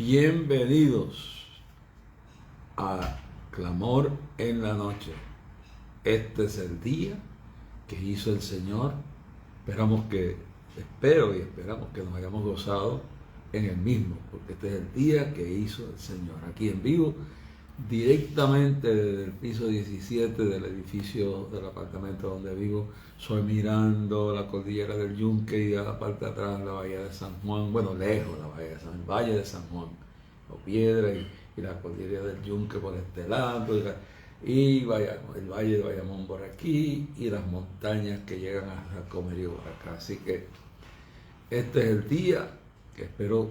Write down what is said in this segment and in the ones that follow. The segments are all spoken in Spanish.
Bienvenidos a Clamor en la Noche. Este es el día que hizo el Señor. Esperamos que nos hayamos gozado en el mismo, porque este es el día que hizo el Señor. Aquí en vivo, directamente desde el piso 17 del edificio del apartamento donde vivo, soy mirando la cordillera del Yunque y a la parte de atrás la bahía de San Juan, bueno, lejos la bahía de el valle de San Juan, o Piedra y la cordillera del Yunque por este lado, y el valle de Bayamón por aquí y las montañas que llegan a Comerío por acá. Así que este es el día que espero,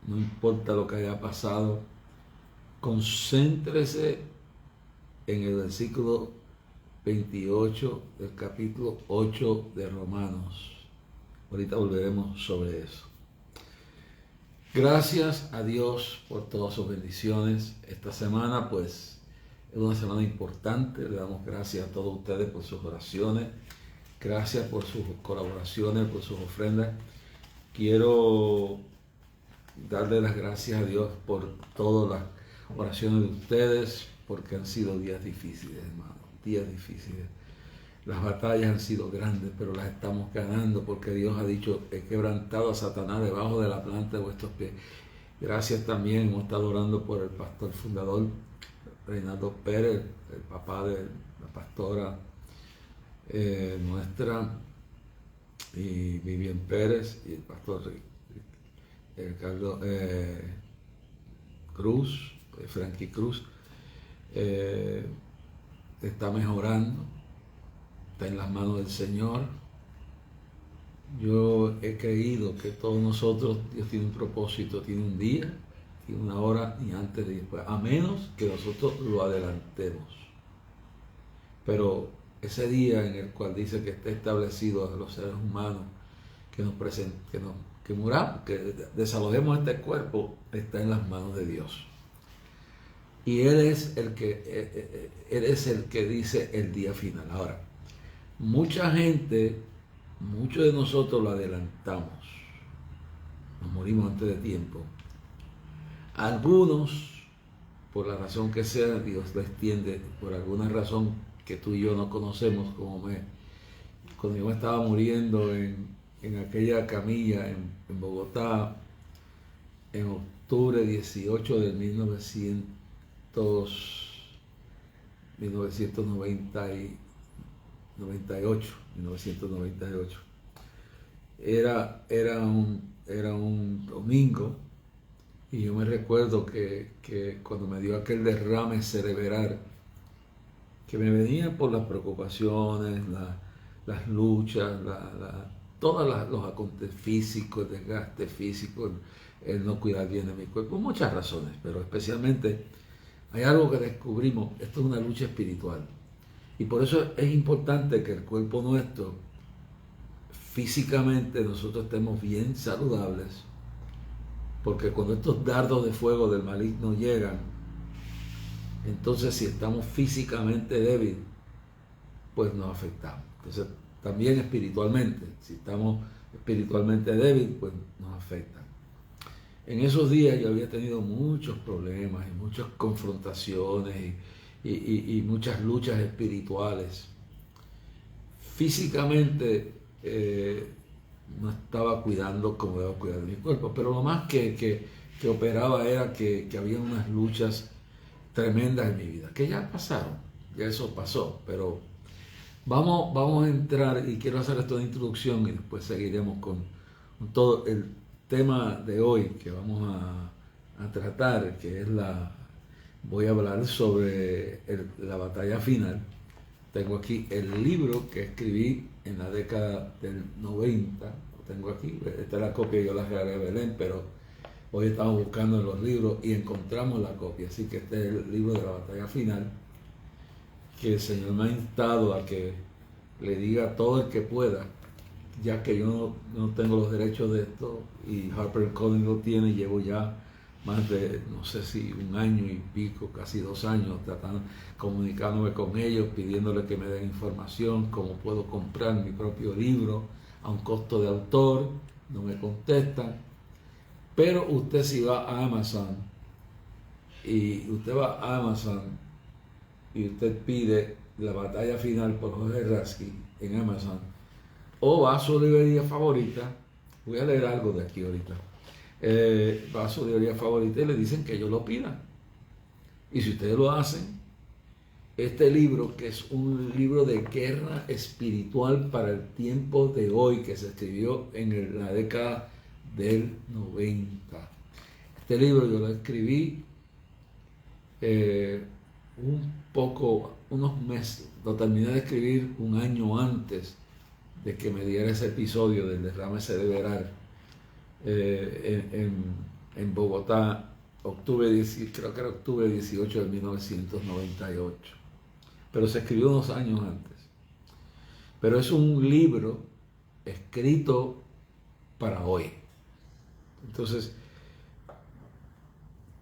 no importa lo que haya pasado, concéntrese en el versículo 28 del capítulo 8 de Romanos. Ahorita volveremos sobre eso. Gracias a Dios por todas sus bendiciones. Esta semana pues es una semana importante. Le damos gracias a todos ustedes por sus oraciones. Gracias por sus colaboraciones, por sus ofrendas. Quiero darle las gracias a Dios por todas las oraciones de ustedes, porque han sido días difíciles, hermano, días difíciles. Las batallas han sido grandes, pero las estamos ganando, porque Dios ha dicho: he quebrantado a Satanás debajo de la planta de vuestros pies. Gracias también, hemos estado orando por el pastor fundador, Reinaldo Pérez, el papá de la pastora nuestra, y Vivian Pérez, y el pastor Carlos Cruz, Frankie Cruz. Está mejorando, está en las manos del Señor. Yo he creído que todos nosotros, Dios tiene un propósito, tiene un día, tiene una hora, y antes y después, a menos que nosotros lo adelantemos. Pero ese día en el cual dice que está establecido a los seres humanos que muramos, que desalojemos este cuerpo, está en las manos de Dios. Y Él es el que dice el día final. Ahora, mucha gente, muchos de nosotros lo adelantamos. Nos morimos antes de tiempo. Algunos, por la razón que sea, Dios les tiende, por alguna razón que tú y yo no conocemos, cuando yo me estaba muriendo en aquella camilla en Bogotá, en octubre 18 de 1998. Era un domingo, y yo me recuerdo que cuando me dio aquel derrame cerebral, que me venía por las preocupaciones, las luchas, todos los acontecimientos físicos, el desgaste físico, el no cuidar bien de mi cuerpo, muchas razones, pero especialmente hay algo que descubrimos: esto es una lucha espiritual. Y por eso es importante que el cuerpo nuestro, físicamente, nosotros estemos bien saludables, porque cuando estos dardos de fuego del maligno llegan, entonces si estamos físicamente débiles, pues nos afectamos. Entonces también espiritualmente, si estamos espiritualmente débiles, pues nos afectan. En esos días yo había tenido muchos problemas y muchas confrontaciones y muchas luchas espirituales. Físicamente no estaba cuidando como debo cuidar de mi cuerpo, pero lo más que operaba era que había unas luchas tremendas en mi vida, que ya pasaron, ya eso pasó, pero vamos a entrar, y quiero hacer esto de introducción y después seguiremos con todo el tema de hoy que vamos a tratar, que es voy a hablar sobre la batalla final. Tengo aquí el libro que escribí en la década del 90, lo tengo aquí, esta es la copia, yo la regalé a Belén, pero hoy estamos buscando en los libros y encontramos la copia, así que este es el libro de la batalla final, que el Señor me ha instado a que le diga a todo el que pueda, ya que yo no tengo los derechos de esto, y HarperCollins lo tiene. Llevo ya más de, no sé si un año y pico, casi 2 años, comunicándome con ellos, pidiéndole que me den información, cómo puedo comprar mi propio libro a un costo de autor. No me contestan, Pero usted si va a Amazon y usted va a Amazon y usted pide La batalla final por Jorge Rasky en Amazon, o va a su librería favorita, voy a leer algo de aquí ahorita, va a su librería favorita y le dicen que ellos lo pidan. Y si ustedes lo hacen, este libro, que es un libro de guerra espiritual para el tiempo de hoy, que se escribió en la década del 90. Este libro yo lo escribí unos meses, lo terminé de escribir un año antes de que me diera ese episodio del derrame cerebral en Bogotá, creo que era octubre 18 de 1998. Pero se escribió unos años antes. Pero es un libro escrito para hoy. Entonces,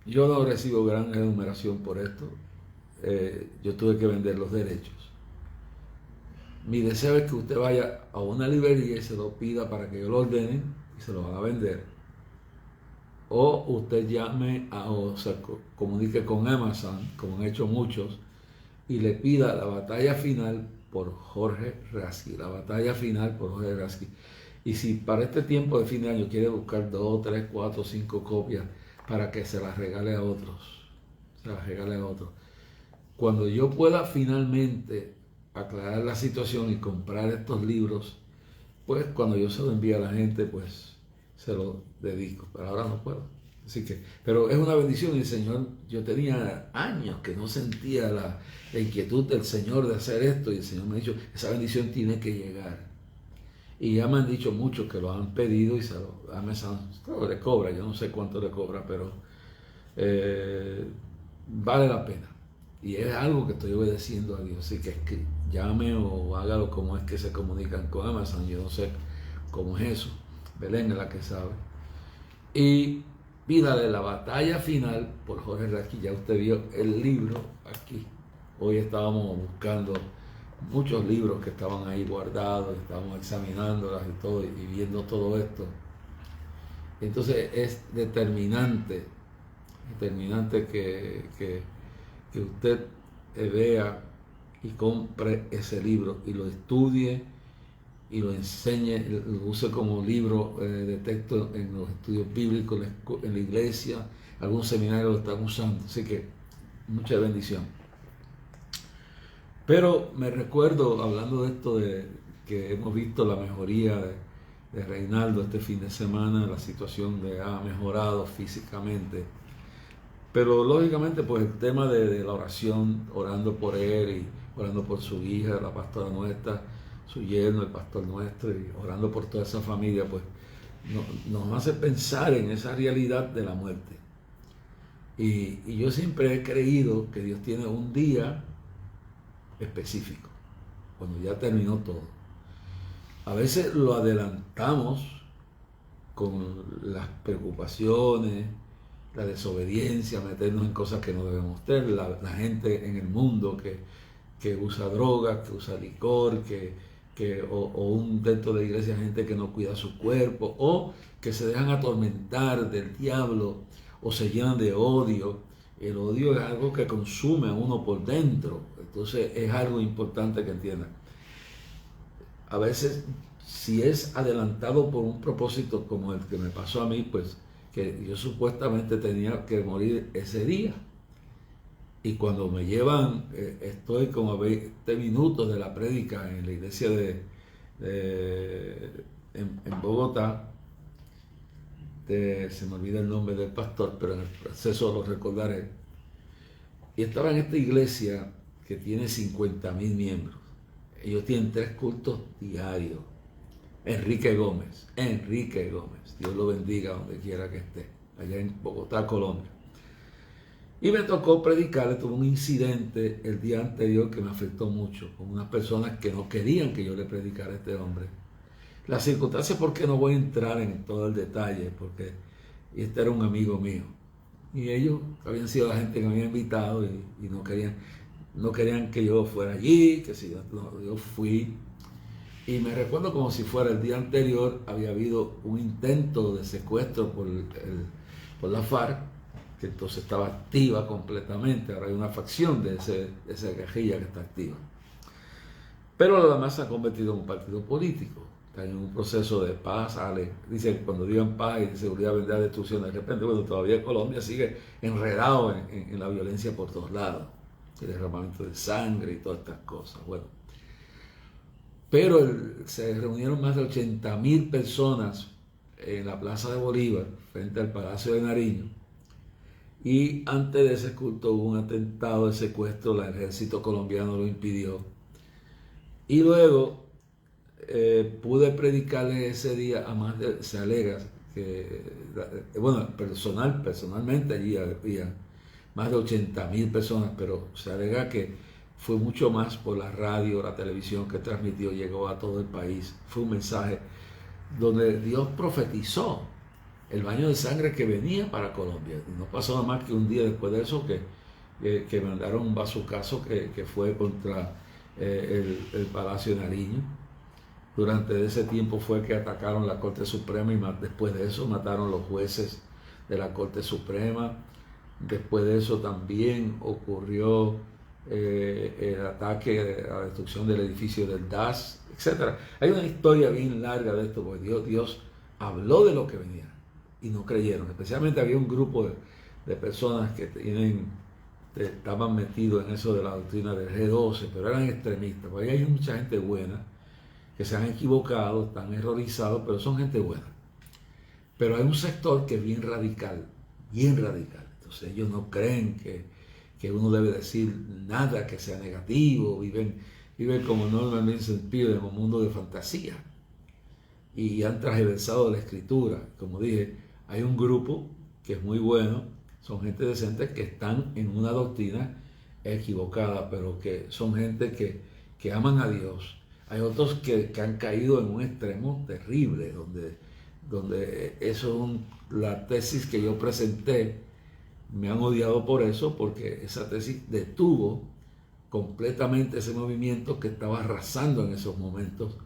yo no recibo gran remuneración por esto. Yo tuve que vender los derechos. Mi deseo es que usted vaya a una librería y se lo pida para que yo lo ordene y se lo van a vender. O usted llame o se comunique con Amazon, como han hecho muchos, y le pida La batalla final por Jorge Rasky. La batalla final por Jorge Rasky. Y si para este tiempo de fin de año quiere buscar 2, 3, 4, 5 copias para que se las regale a otros. Cuando yo pueda finalmente aclarar la situación y comprar estos libros, pues cuando yo se lo envíe a la gente, pues se lo dedico. Pero ahora no puedo. Así que, pero es una bendición y el Señor, yo tenía años que no sentía la inquietud del Señor de hacer esto y el Señor me ha dicho, esa bendición tiene que llegar. Y ya me han dicho muchos que lo han pedido y se lo claro, le cobra, yo no sé cuánto le cobra, pero vale la pena. Y es algo que estoy obedeciendo a Dios, así que llame o hágalo como es que se comunican con Amazon, yo no sé cómo es eso, Belén es la que sabe. Y pídale La batalla final por Jorge Rasky. Ya usted vio el libro aquí. Hoy estábamos buscando muchos libros que estaban ahí guardados, estábamos examinándolas y todo, y viendo todo esto. Entonces es determinante que usted vea y compre ese libro y lo estudie y lo enseñe, lo use como libro de texto en los estudios bíblicos, en la iglesia, algún seminario lo están usando, así que mucha bendición. Pero me recuerdo, hablando de esto, de que hemos visto la mejoría de Reinaldo este fin de semana, la situación ha mejorado físicamente, pero lógicamente pues el tema de la oración, orando por él y orando por su hija, la pastora nuestra, su yerno, el pastor nuestro, y orando por toda esa familia, pues nos hace pensar en esa realidad de la muerte. Y yo siempre he creído que Dios tiene un día específico, cuando ya terminó todo. A veces lo adelantamos con las preocupaciones, la desobediencia, meternos en cosas que no debemos tener, la gente en el mundo que usa drogas, que usa licor, o dentro de la iglesia gente que no cuida su cuerpo, o que se dejan atormentar del diablo, o se llenan de odio. El odio es algo que consume a uno por dentro, entonces es algo importante que entiendan. A veces, si es adelantado por un propósito como el que me pasó a mí, pues que yo supuestamente tenía que morir ese día. Y cuando me llevan, estoy como a 20 minutos de la prédica en la iglesia en Bogotá. Se me olvida el nombre del pastor, pero en el proceso lo recordaré. Y estaba en esta iglesia que tiene 50,000 miembros. Ellos tienen 3 cultos diarios. Enrique Gómez, Dios lo bendiga donde quiera que esté, allá en Bogotá, Colombia. Y me tocó predicarle, tuve un incidente el día anterior que me afectó mucho, con unas personas que no querían que yo le predicara a este hombre. Las circunstancias, porque no voy a entrar en todo el detalle, porque este era un amigo mío. Y ellos habían sido la gente que me había invitado y no querían que yo fuera allí, que si yo fui. Y me recuerdo como si fuera el día anterior, había habido un intento de secuestro por la FARC, que entonces estaba activa completamente. Ahora hay una facción de esa guerrilla que está activa. Pero lo demás se ha convertido en un partido político. Están en un proceso de paz. Dicen, cuando digan paz y seguridad vendrá destrucción. De repente, bueno, todavía Colombia sigue enredado en la violencia por todos lados. El derramamiento de sangre y todas estas cosas. Bueno. Pero se reunieron más de 80.000 personas en la Plaza de Bolívar, frente al Palacio de Nariño. Y antes de ese culto hubo un atentado de secuestro, el ejército colombiano lo impidió. Y luego pude predicarle ese día a más de, se alega que, bueno, personalmente allí había más de 80.000 personas, pero se alega que fue mucho más por la radio, la televisión que transmitió, llegó a todo el país. Fue un mensaje donde Dios profetizó el baño de sangre que venía para Colombia. Y no pasó nada más que un día después de eso que mandaron un bazucazo que fue contra el Palacio de Nariño. Durante ese tiempo fue que atacaron la Corte Suprema y después de eso mataron los jueces de la Corte Suprema. Después de eso también ocurrió el ataque a la destrucción del edificio del DAS, etc. Hay una historia bien larga de esto, porque Dios habló de lo que venía y no creyeron. Especialmente había un grupo de personas que estaban metidos en eso de la doctrina del G12, pero eran extremistas. Porque hay mucha gente buena que se han equivocado, están errorizados, pero son gente buena. Pero hay un sector que es bien radical, bien radical. Entonces ellos no creen que uno debe decir nada que sea negativo, viven como Norman Vincent Peale en un mundo de fantasía y han transversado la escritura. Como dije, hay un grupo que es muy bueno, son gente decente que están en una doctrina equivocada, pero que son gente que aman a Dios. Hay otros que han caído en un extremo terrible, donde eso es la tesis que yo presenté. Me han odiado por eso, porque esa tesis detuvo completamente ese movimiento que estaba arrasando en esos momentos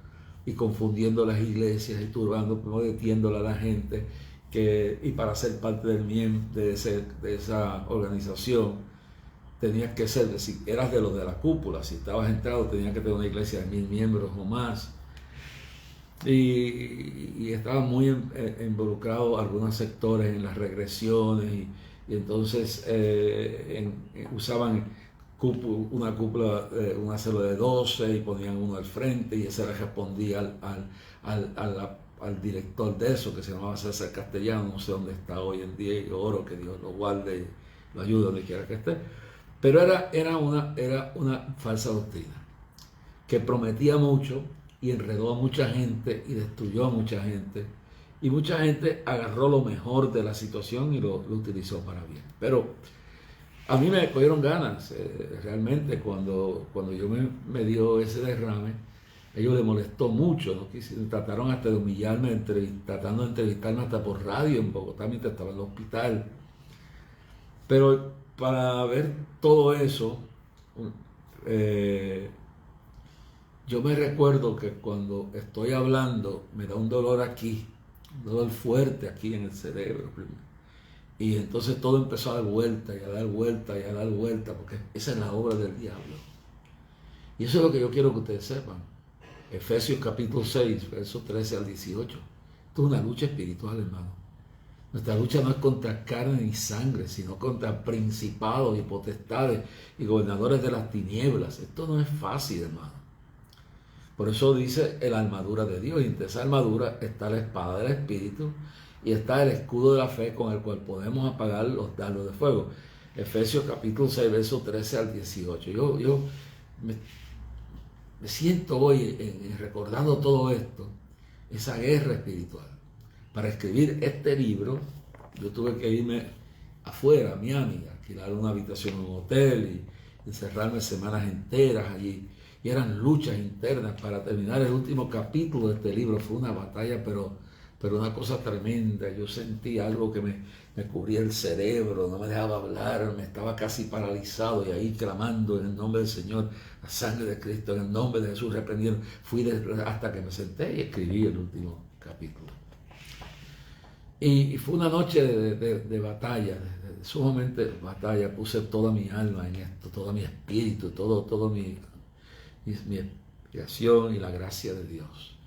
y confundiendo las iglesias y turbando, metiéndole a la gente y para ser parte de esa organización tenías que ser, si eras de los de la cúpula, si estabas entrado tenías que tener una iglesia de 1.000 miembros o más. Y estaban muy involucrados algunos sectores en las regresiones y entonces usaban una cúpula, una célula de 12 y ponían uno al frente y ese le respondía al director de eso, que se llamaba César Castellano. No sé dónde está hoy en día, y oro que Dios lo guarde y lo ayude donde quiera que esté. Pero era una falsa doctrina que prometía mucho y enredó a mucha gente y destruyó a mucha gente. Y mucha gente agarró lo mejor de la situación y lo utilizó para bien. Pero a mí me cogieron ganas, realmente, cuando yo me dio ese derrame. Ellos les molestó mucho, ¿no? Trataron hasta de humillarme, tratando de entrevistarme hasta por radio en Bogotá mientras estaba en el hospital. Pero para ver todo eso, yo me recuerdo que cuando estoy hablando me da un dolor aquí, un dolor fuerte aquí en el cerebro. Y entonces todo empezó a dar vuelta y a dar vuelta y a dar vuelta, porque esa es la obra del diablo. Y eso es lo que yo quiero que ustedes sepan. Efesios capítulo 6, versos 13 al 18. Esto es una lucha espiritual, hermano. Nuestra lucha no es contra carne ni sangre, sino contra principados y potestades y gobernadores de las tinieblas. Esto no es fácil, hermano. Por eso dice la armadura de Dios. Y entre esa armadura está la espada del Espíritu y está el escudo de la fe con el cual podemos apagar los dardos de fuego. Efesios capítulo 6, versos 13 al 18. Yo me siento hoy recordando todo esto, esa guerra espiritual. Para escribir este libro, yo tuve que irme afuera, a Miami, alquilar una habitación en un hotel y encerrarme semanas enteras allí. Y eran luchas internas para terminar el último capítulo de este libro. Fue una batalla, pero pero una cosa tremenda. Yo sentí algo que me cubría el cerebro, no me dejaba hablar, me estaba casi paralizado y ahí clamando en el nombre del Señor, la sangre de Cristo, en el nombre de Jesús, reprendiendo. Hasta que me senté y escribí el último capítulo. Y fue una noche de batalla, sumamente batalla. Puse toda mi alma en esto, todo mi espíritu, todo mi expiación y la gracia de Dios.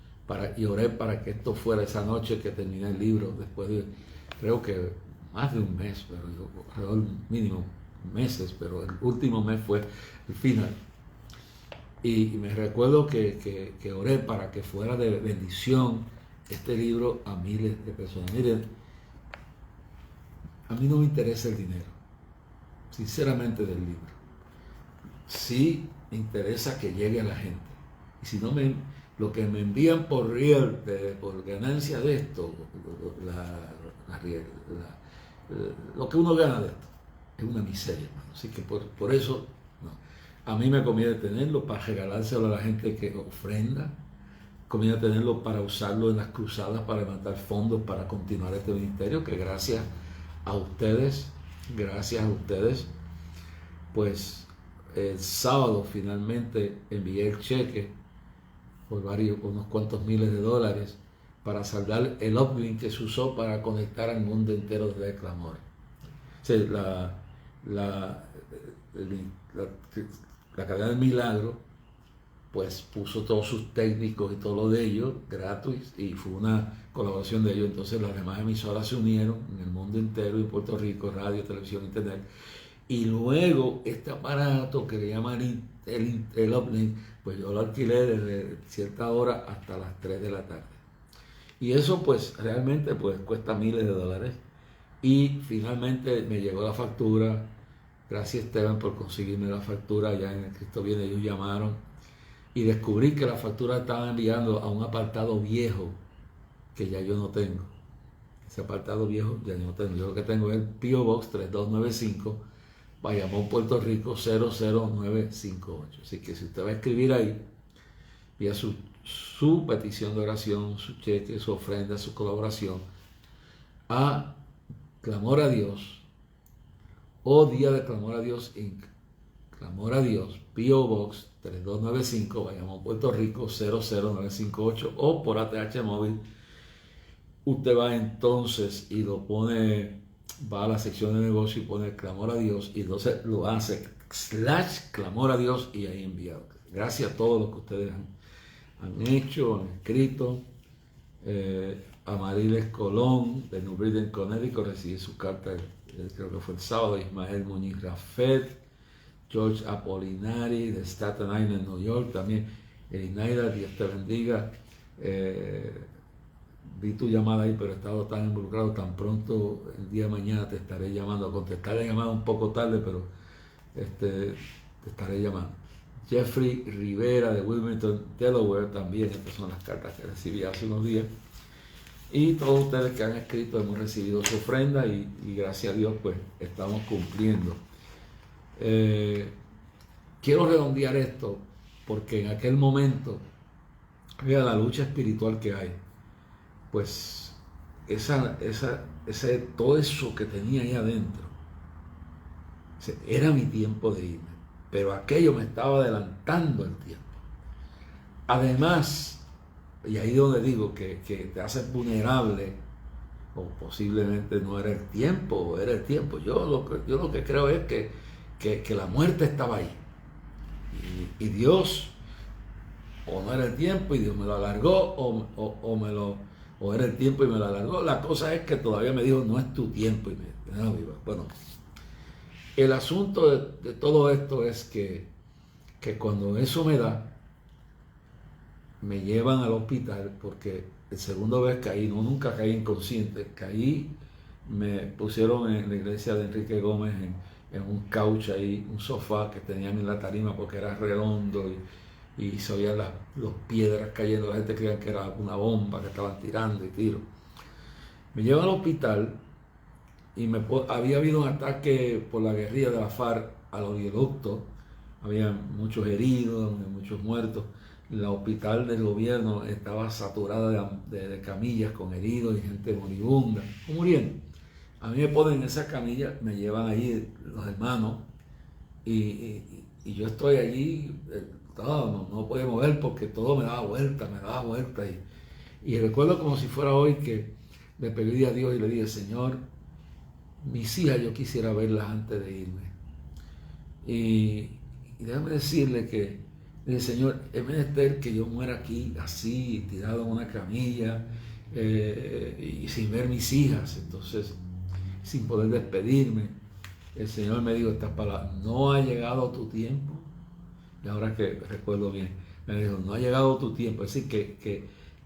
Y oré para que esto fuera esa noche que terminé el libro, después de, creo que más de un mes, pero alrededor mínimo meses, pero el último mes fue el final. Y me recuerdo que oré para que fuera de bendición este libro a miles de personas. Miren, a mí no me interesa el dinero, sinceramente, del libro. Sí me interesa que llegue a la gente. Y si no, lo que me envían por por ganancia de esto, lo que uno gana de esto, es una miseria, hermano. Así que por eso, no. A mí me conviene tenerlo para regalárselo a la gente que ofrenda. Conviene tenerlo para usarlo en las cruzadas, para levantar fondos, para continuar este ministerio, que gracias a ustedes, pues el sábado finalmente envié el cheque por unos cuantos miles de dólares para saldar el uplink que se usó para conectar al mundo entero de clamor. O sea, la cadena del milagro pues puso todos sus técnicos y todo lo de ellos gratis, y fue una colaboración de ellos. Entonces las demás emisoras se unieron en el mundo entero, en Puerto Rico, radio, televisión, internet, y luego este aparato que le llaman el uplink, pues yo lo alquilé desde cierta hora hasta las 3 de la tarde. Y eso pues realmente pues cuesta miles de dólares. Y finalmente me llegó la factura. Gracias, Esteban, por conseguirme la factura. Ya en el Cristo Viene ellos llamaron y descubrí que la factura estaba enviando a un apartado viejo que ya yo no tengo. Ese apartado viejo ya yo no tengo. Yo lo que tengo es el P.O. Box 3295, Bayamón, Puerto Rico 00958. Así que si usted va a escribir ahí, vía su petición de oración, su cheque, su ofrenda, su colaboración, a Clamor a Dios o Día de Clamor a Dios Inc. Clamor a Dios, P.O. Box 3295, Bayamón, Puerto Rico 00958, o por ATH móvil. Usted va entonces y lo pone, va a la sección de negocio y pone Clamor a Dios, y entonces lo hace /Clamor a Dios y ahí enviado. Gracias a todos los que ustedes han hecho, han escrito. A Mariles Colón de New Britain, Connecticut, recibí su carta, creo que fue el sábado. Ismael Muñiz Rafet, George Apolinari de Staten Island, New York, también. Inaida, Dios te bendiga. Vi tu llamada ahí, pero he estado tan involucrado. Tan pronto el día de mañana te estaré llamando a contestar la llamada un poco tarde, pero te estaré llamando. Jeffrey Rivera de Wilmington, Delaware, también. Estas son las cartas que recibí hace unos días. Y todos ustedes que han escrito hemos recibido su ofrenda, y gracias a Dios pues estamos cumpliendo. Quiero redondear esto porque en aquel momento, vea la lucha espiritual que hay, pues todo eso que tenía ahí adentro, era mi tiempo de irme, pero aquello me estaba adelantando el tiempo. Además, y ahí es donde digo que te haces vulnerable, o posiblemente no era el tiempo, o era el tiempo. Yo lo que creo es que la muerte estaba ahí, y Dios, o no era el tiempo y Dios me lo alargó, o era el tiempo y me lo alargó. La cosa es que todavía me dijo, no es tu tiempo, y me dejó viva. Bueno, el asunto de todo esto es que cuando eso me llevan al hospital, porque el segundo vez caí, nunca caí inconsciente, me pusieron en la iglesia de Enrique Gómez en un couch ahí, un sofá que tenían en la tarima porque era redondo, y se oían las piedras cayendo. La gente creía que era una bomba que estaban tirando y tiro. Me llevan al hospital y había habido un ataque por la guerrilla de la FARC al oleoducto. Había muchos heridos, muchos muertos. la hospital del gobierno estaba saturada de camillas con heridos y gente moribunda o muriendo. A mí me ponen en esa camilla, me llevan allí los hermanos y yo estoy allí, no podía mover porque todo me daba vuelta. Y recuerdo como si fuera hoy que le pedí a Dios y le dije: Señor, mis hijas yo quisiera verlas antes de irme. Y déjame decirle que, dije: Señor, es menester que yo muera aquí así, tirado en una camilla, y sin ver mis hijas, entonces sin poder despedirme. El Señor me dijo estas palabras: no ha llegado tu tiempo. Y ahora que recuerdo bien, me dijo: no ha llegado tu tiempo. Es decir,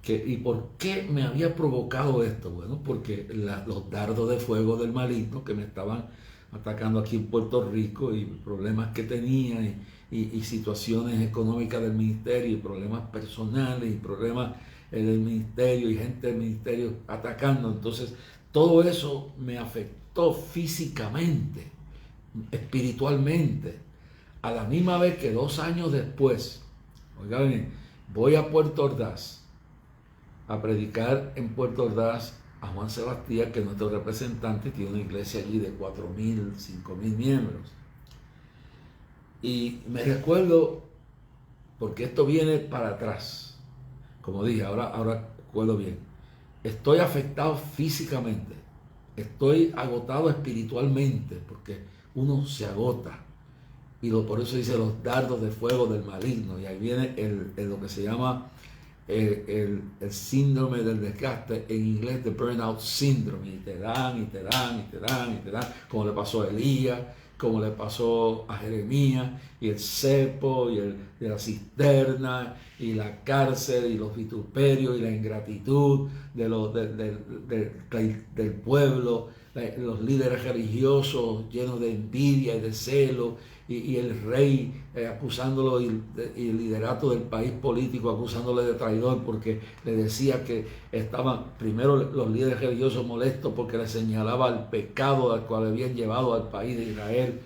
¿y por qué me había provocado esto? Bueno, porque los dardos de fuego del maligno que me estaban atacando aquí en Puerto Rico, y problemas que tenía, y situaciones económicas del ministerio, y problemas personales, y problemas del ministerio, y gente del ministerio atacando. Entonces, todo eso me afectó físicamente, espiritualmente. A la misma vez que 2 años después, oiga bien, voy a Puerto Ordaz a predicar en Puerto Ordaz a Juan Sebastián, que es nuestro representante, tiene una iglesia allí de 4.000, 5.000 miembros. Y me recuerdo, porque esto viene para atrás, como dije, ahora recuerdo bien, estoy afectado físicamente, estoy agotado espiritualmente, porque uno se agota. Y por eso dice los dardos de fuego del maligno. Y ahí viene lo que se llama el síndrome del desgaste, en inglés the burnout syndrome. Y te dan, como le pasó a Elías, como le pasó a Jeremías, y el cepo, y la cisterna, y la cárcel, y los vituperios, y la ingratitud del pueblo, los líderes religiosos llenos de envidia y de celo, y el rey acusándolo, y el liderato del país político acusándole de traidor, porque le decía que estaban primero los líderes religiosos molestos porque le señalaba el pecado al cual habían llevado al país de Israel,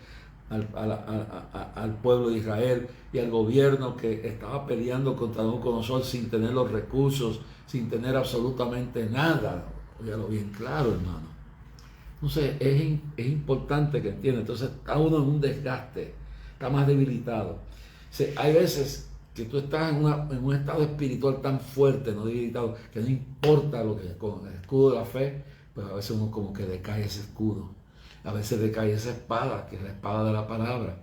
al pueblo de Israel, y al gobierno que estaba peleando contra Nabucodonosor sin tener los recursos, sin tener absolutamente nada. Óyalo bien claro, hermano. Entonces es importante que entienda. Entonces está uno en un desgaste, está más debilitado. Hay veces que tú estás en un estado espiritual tan fuerte, no debilitado, que no importa lo que, con el escudo de la fe, pues a veces uno como que decae ese escudo, a veces decae esa espada, que es la espada de la palabra.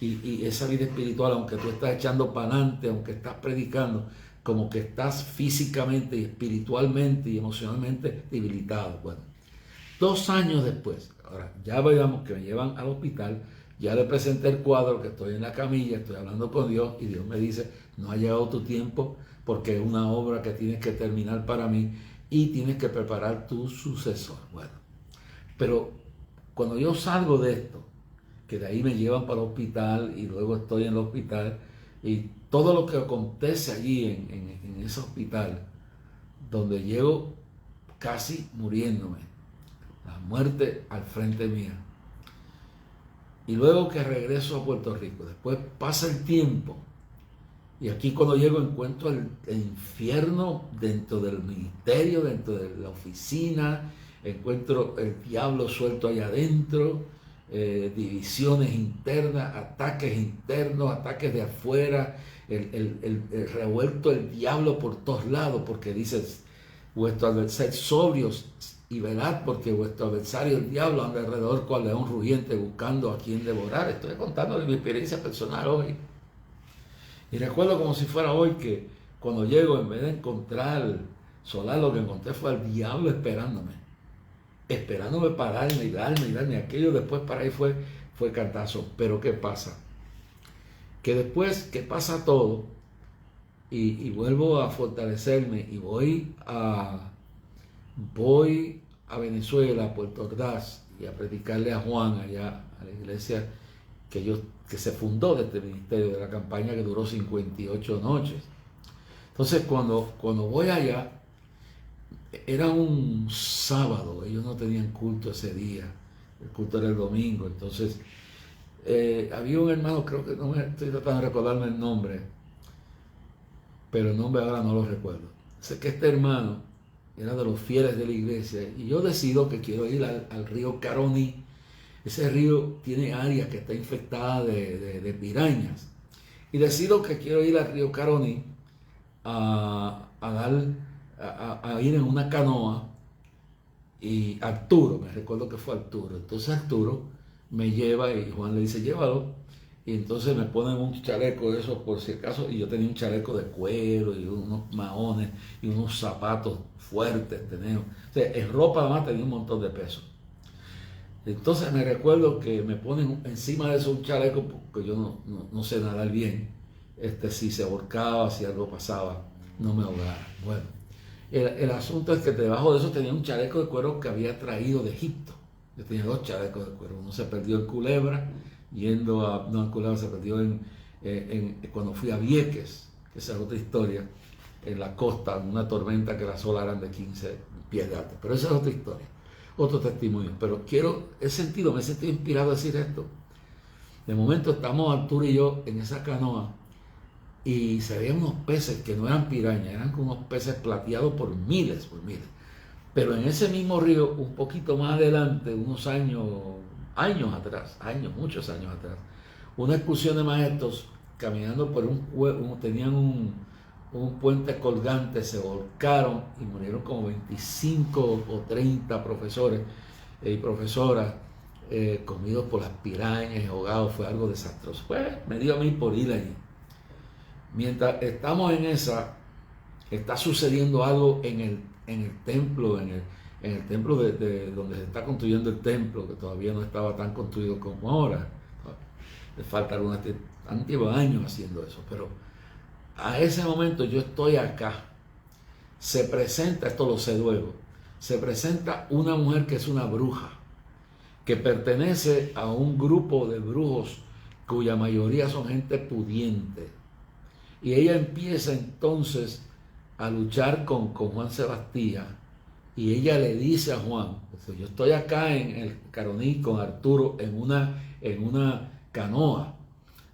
Y esa vida espiritual, aunque tú estás echando para adelante, aunque estás predicando, como que estás físicamente y espiritualmente y emocionalmente debilitado. Bueno, 2 años después, ahora ya veamos que me llevan al hospital, ya le presenté el cuadro, que estoy en la camilla, estoy hablando con Dios, y Dios me dice: no ha llegado tu tiempo, porque es una obra que tienes que terminar para mí, y tienes que preparar tu sucesor. Bueno, pero cuando yo salgo de esto, que de ahí me llevan para el hospital, y luego estoy en el hospital, y todo lo que acontece allí en ese hospital, donde llego casi muriéndome, la muerte al frente mía. Y luego que regreso a Puerto Rico, después pasa el tiempo, y aquí cuando llego encuentro el infierno dentro del ministerio, dentro de la oficina, encuentro el diablo suelto allá adentro, divisiones internas, ataques internos, ataques de afuera, el revuelto el diablo por todos lados, porque dices: vuestro adversario, sobrios y velad, porque vuestro adversario el diablo anda alrededor cual león rugiente buscando a quien devorar. Estoy contando de mi experiencia personal hoy. Y recuerdo como si fuera hoy que cuando llego, en vez de encontrar solar, lo que encontré fue al diablo esperándome pararme y darme aquello. Después para ahí fue cantazo. Pero ¿qué pasa? Que después que pasa todo, y vuelvo a fortalecerme, y voy a Venezuela, a Puerto Ordaz, y a predicarle a Juan allá, a la iglesia que se fundó de este ministerio, de la campaña que duró 58 noches. Entonces cuando voy allá, era un sábado, ellos no tenían culto ese día, el culto era el domingo. Entonces había un hermano, creo que no me estoy tratando de recordarme el nombre, pero el nombre ahora no lo recuerdo. Sé que este hermano era de los fieles de la iglesia y yo decido que quiero ir al río Caroní. Ese río tiene áreas que está infectada de pirañas y decido que quiero ir al río Caroní a ir en una canoa. Y Arturo, me recuerdo que fue Arturo. Entonces Arturo me lleva y Juan le dice, llévalo. Y entonces me ponen un chaleco de esos por si acaso. Y yo tenía un chaleco de cuero y unos maones y unos zapatos fuertes. Tenía. O sea, en ropa además tenía un montón de peso. Entonces me recuerdo que me ponen encima de eso un chaleco porque yo no sé nadar bien. Si se volcaba, si algo pasaba, no me ahogara. Bueno. El asunto es que debajo de eso tenía un chaleco de cuero que había traído de Egipto. Yo tenía 2 chalecos de cuero. Uno se perdió en Culebra, no en Culebra, se perdió cuando fui a Vieques, que esa es otra historia, en la costa, en una tormenta que las olas eran de 15 pies de alto. Pero esa es otra historia, otro testimonio. Pero me he sentido inspirado a decir esto. De momento estamos Arturo y yo en esa canoa, y se veían unos peces que no eran pirañas, eran como unos peces plateados por miles. Pero en ese mismo río, un poquito más adelante, unos muchos años atrás, una excursión de maestros caminando por tenían un puente colgante, se volcaron y murieron como 25 o 30 profesores y profesoras comidos por las pirañas y ahogados. Fue algo desastroso. Pues me dio a mí por ir allí. Mientras estamos en esa, está sucediendo algo en el templo, en el templo de donde se está construyendo el templo, que todavía no estaba tan construido como ahora. Le faltan años haciendo eso, pero a ese momento yo estoy acá. Se presenta, esto lo sé luego, se presenta una mujer que es una bruja, que pertenece a un grupo de brujos cuya mayoría son gente pudiente. Y ella empieza entonces a luchar con Juan Sebastián. Y ella le dice a Juan, yo estoy acá en el Caroní con Arturo en una canoa.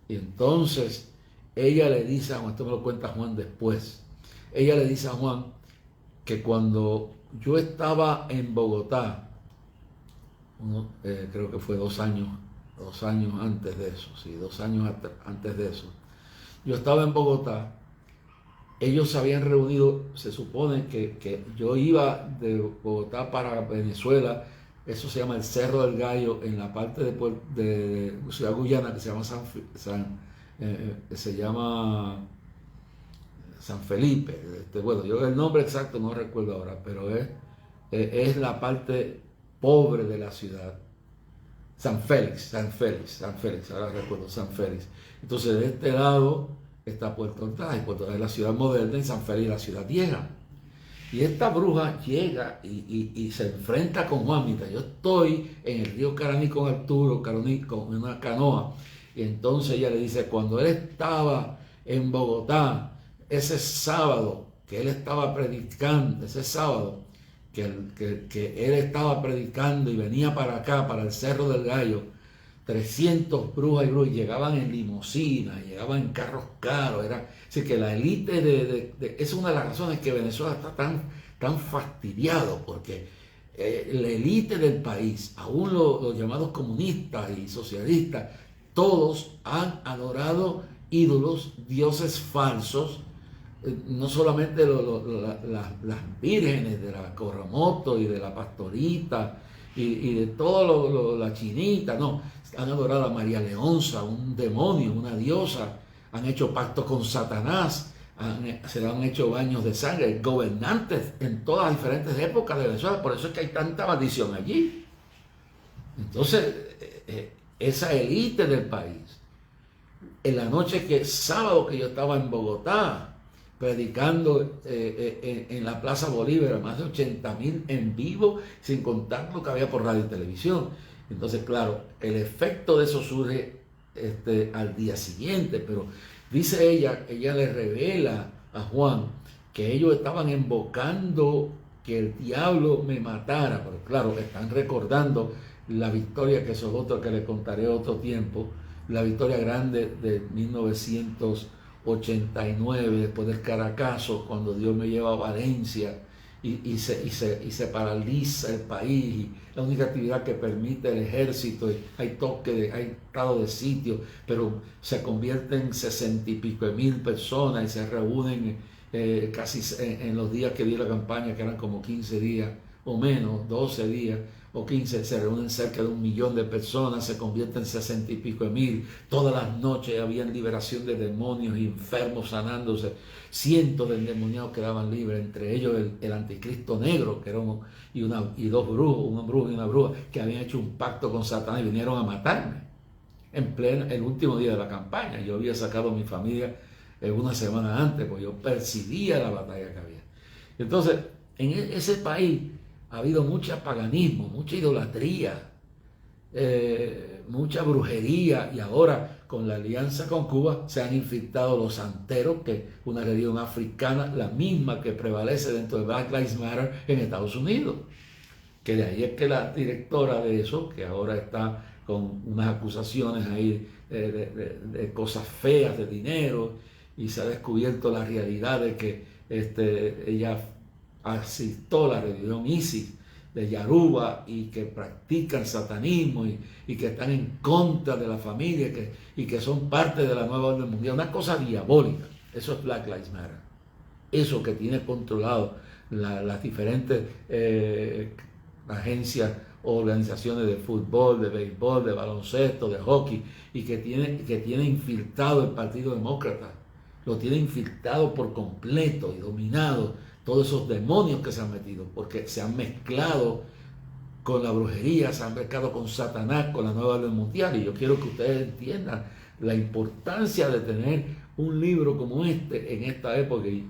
Y entonces ella le dice a Juan, esto me lo cuenta Juan después, ella le dice a Juan que cuando yo estaba en Bogotá, creo que fue 2 años antes de eso, sí, 2 años antes de eso, yo estaba en Bogotá, ellos se habían reunido, se supone que yo iba de Bogotá para Venezuela, eso se llama el Cerro del Gallo, en la parte de Ciudad Guyana, que se llama San Felipe. Bueno, yo el nombre exacto no recuerdo ahora, pero es la parte pobre de la ciudad. San Félix, ahora recuerdo, San Félix. Entonces de este lado está Puerto Ordaz, y Puerto Ordaz es la ciudad moderna, y San Félix la ciudad vieja. Y esta bruja llega y se enfrenta con Juan, mientras yo estoy en el río Caroní con Arturo, con una canoa. Y entonces ella le dice, cuando él estaba en Bogotá, ese sábado que él estaba predicando, que él estaba predicando y venía para acá, para el Cerro del Gallo, 300 brujas y brujos llegaban en limusina, llegaban en carros caros. Así que la élite es una de las razones que Venezuela está tan fastidiado, porque la élite del país, aún los llamados comunistas y socialistas, todos han adorado ídolos, dioses falsos. No solamente las vírgenes de la Coromoto y de la Pastorita y de todo la chinita, no, han adorado a María Leonza, un demonio, una diosa, han hecho pactos con Satanás, se han hecho baños de sangre, gobernantes en todas las diferentes épocas de Venezuela, por eso es que hay tanta maldición allí. Entonces, esa élite del país, en la noche sábado que yo estaba en Bogotá, predicando en la Plaza Bolívar, más de 80,000 en vivo, sin contar lo que había por radio y televisión. Entonces, claro, el efecto de eso surge al día siguiente, pero dice ella le revela a Juan que ellos estaban invocando que el diablo me matara, pero claro, están recordando la victoria, que eso es otro que le contaré otro tiempo, la victoria grande de 1900 89, después del Caracazo, cuando Dios me lleva a Valencia y se paraliza el país, y la única actividad que permite el ejército, hay hay estado de sitio, pero se convierte en 60 y pico de mil personas y se reúnen casi en los días que di la campaña, que eran como 15 días o menos, 12 días o 15, se reúnen cerca de 1 millón de personas, se convierten en 60 y pico de mil. Todas las noches había liberación de demonios y enfermos sanándose. Cientos de endemoniados quedaban libres, entre ellos el anticristo negro, que era y dos brujos, un brujo y una bruja, que habían hecho un pacto con Satanás y vinieron a matarme en pleno, el último día de la campaña. Yo había sacado a mi familia una semana antes, porque yo percibía la batalla que había. Entonces, en ese país ha habido mucho paganismo, mucha idolatría, mucha brujería, y ahora con la alianza con Cuba se han infiltrado los santeros, que es una religión africana, la misma que prevalece dentro de Black Lives Matter en Estados Unidos. Que de ahí es que la directora de eso, que ahora está con unas acusaciones ahí de cosas feas, de dinero, y se ha descubierto la realidad de que ella asistió a la religión ISIS de Yaruba, y que practican satanismo y que están en contra de la familia y que son parte de la nueva orden mundial. Una cosa diabólica. Eso es Black Lives Matter. Eso que tiene controlado las diferentes agencias o organizaciones de fútbol, de béisbol, de baloncesto, de hockey, y que tiene infiltrado el Partido Demócrata. Lo tiene infiltrado por completo y dominado todos esos demonios que se han metido, porque se han mezclado con la brujería, se han mezclado con Satanás, con la nueva orden mundial. Y yo quiero que ustedes entiendan la importancia de tener un libro como este en esta época. Y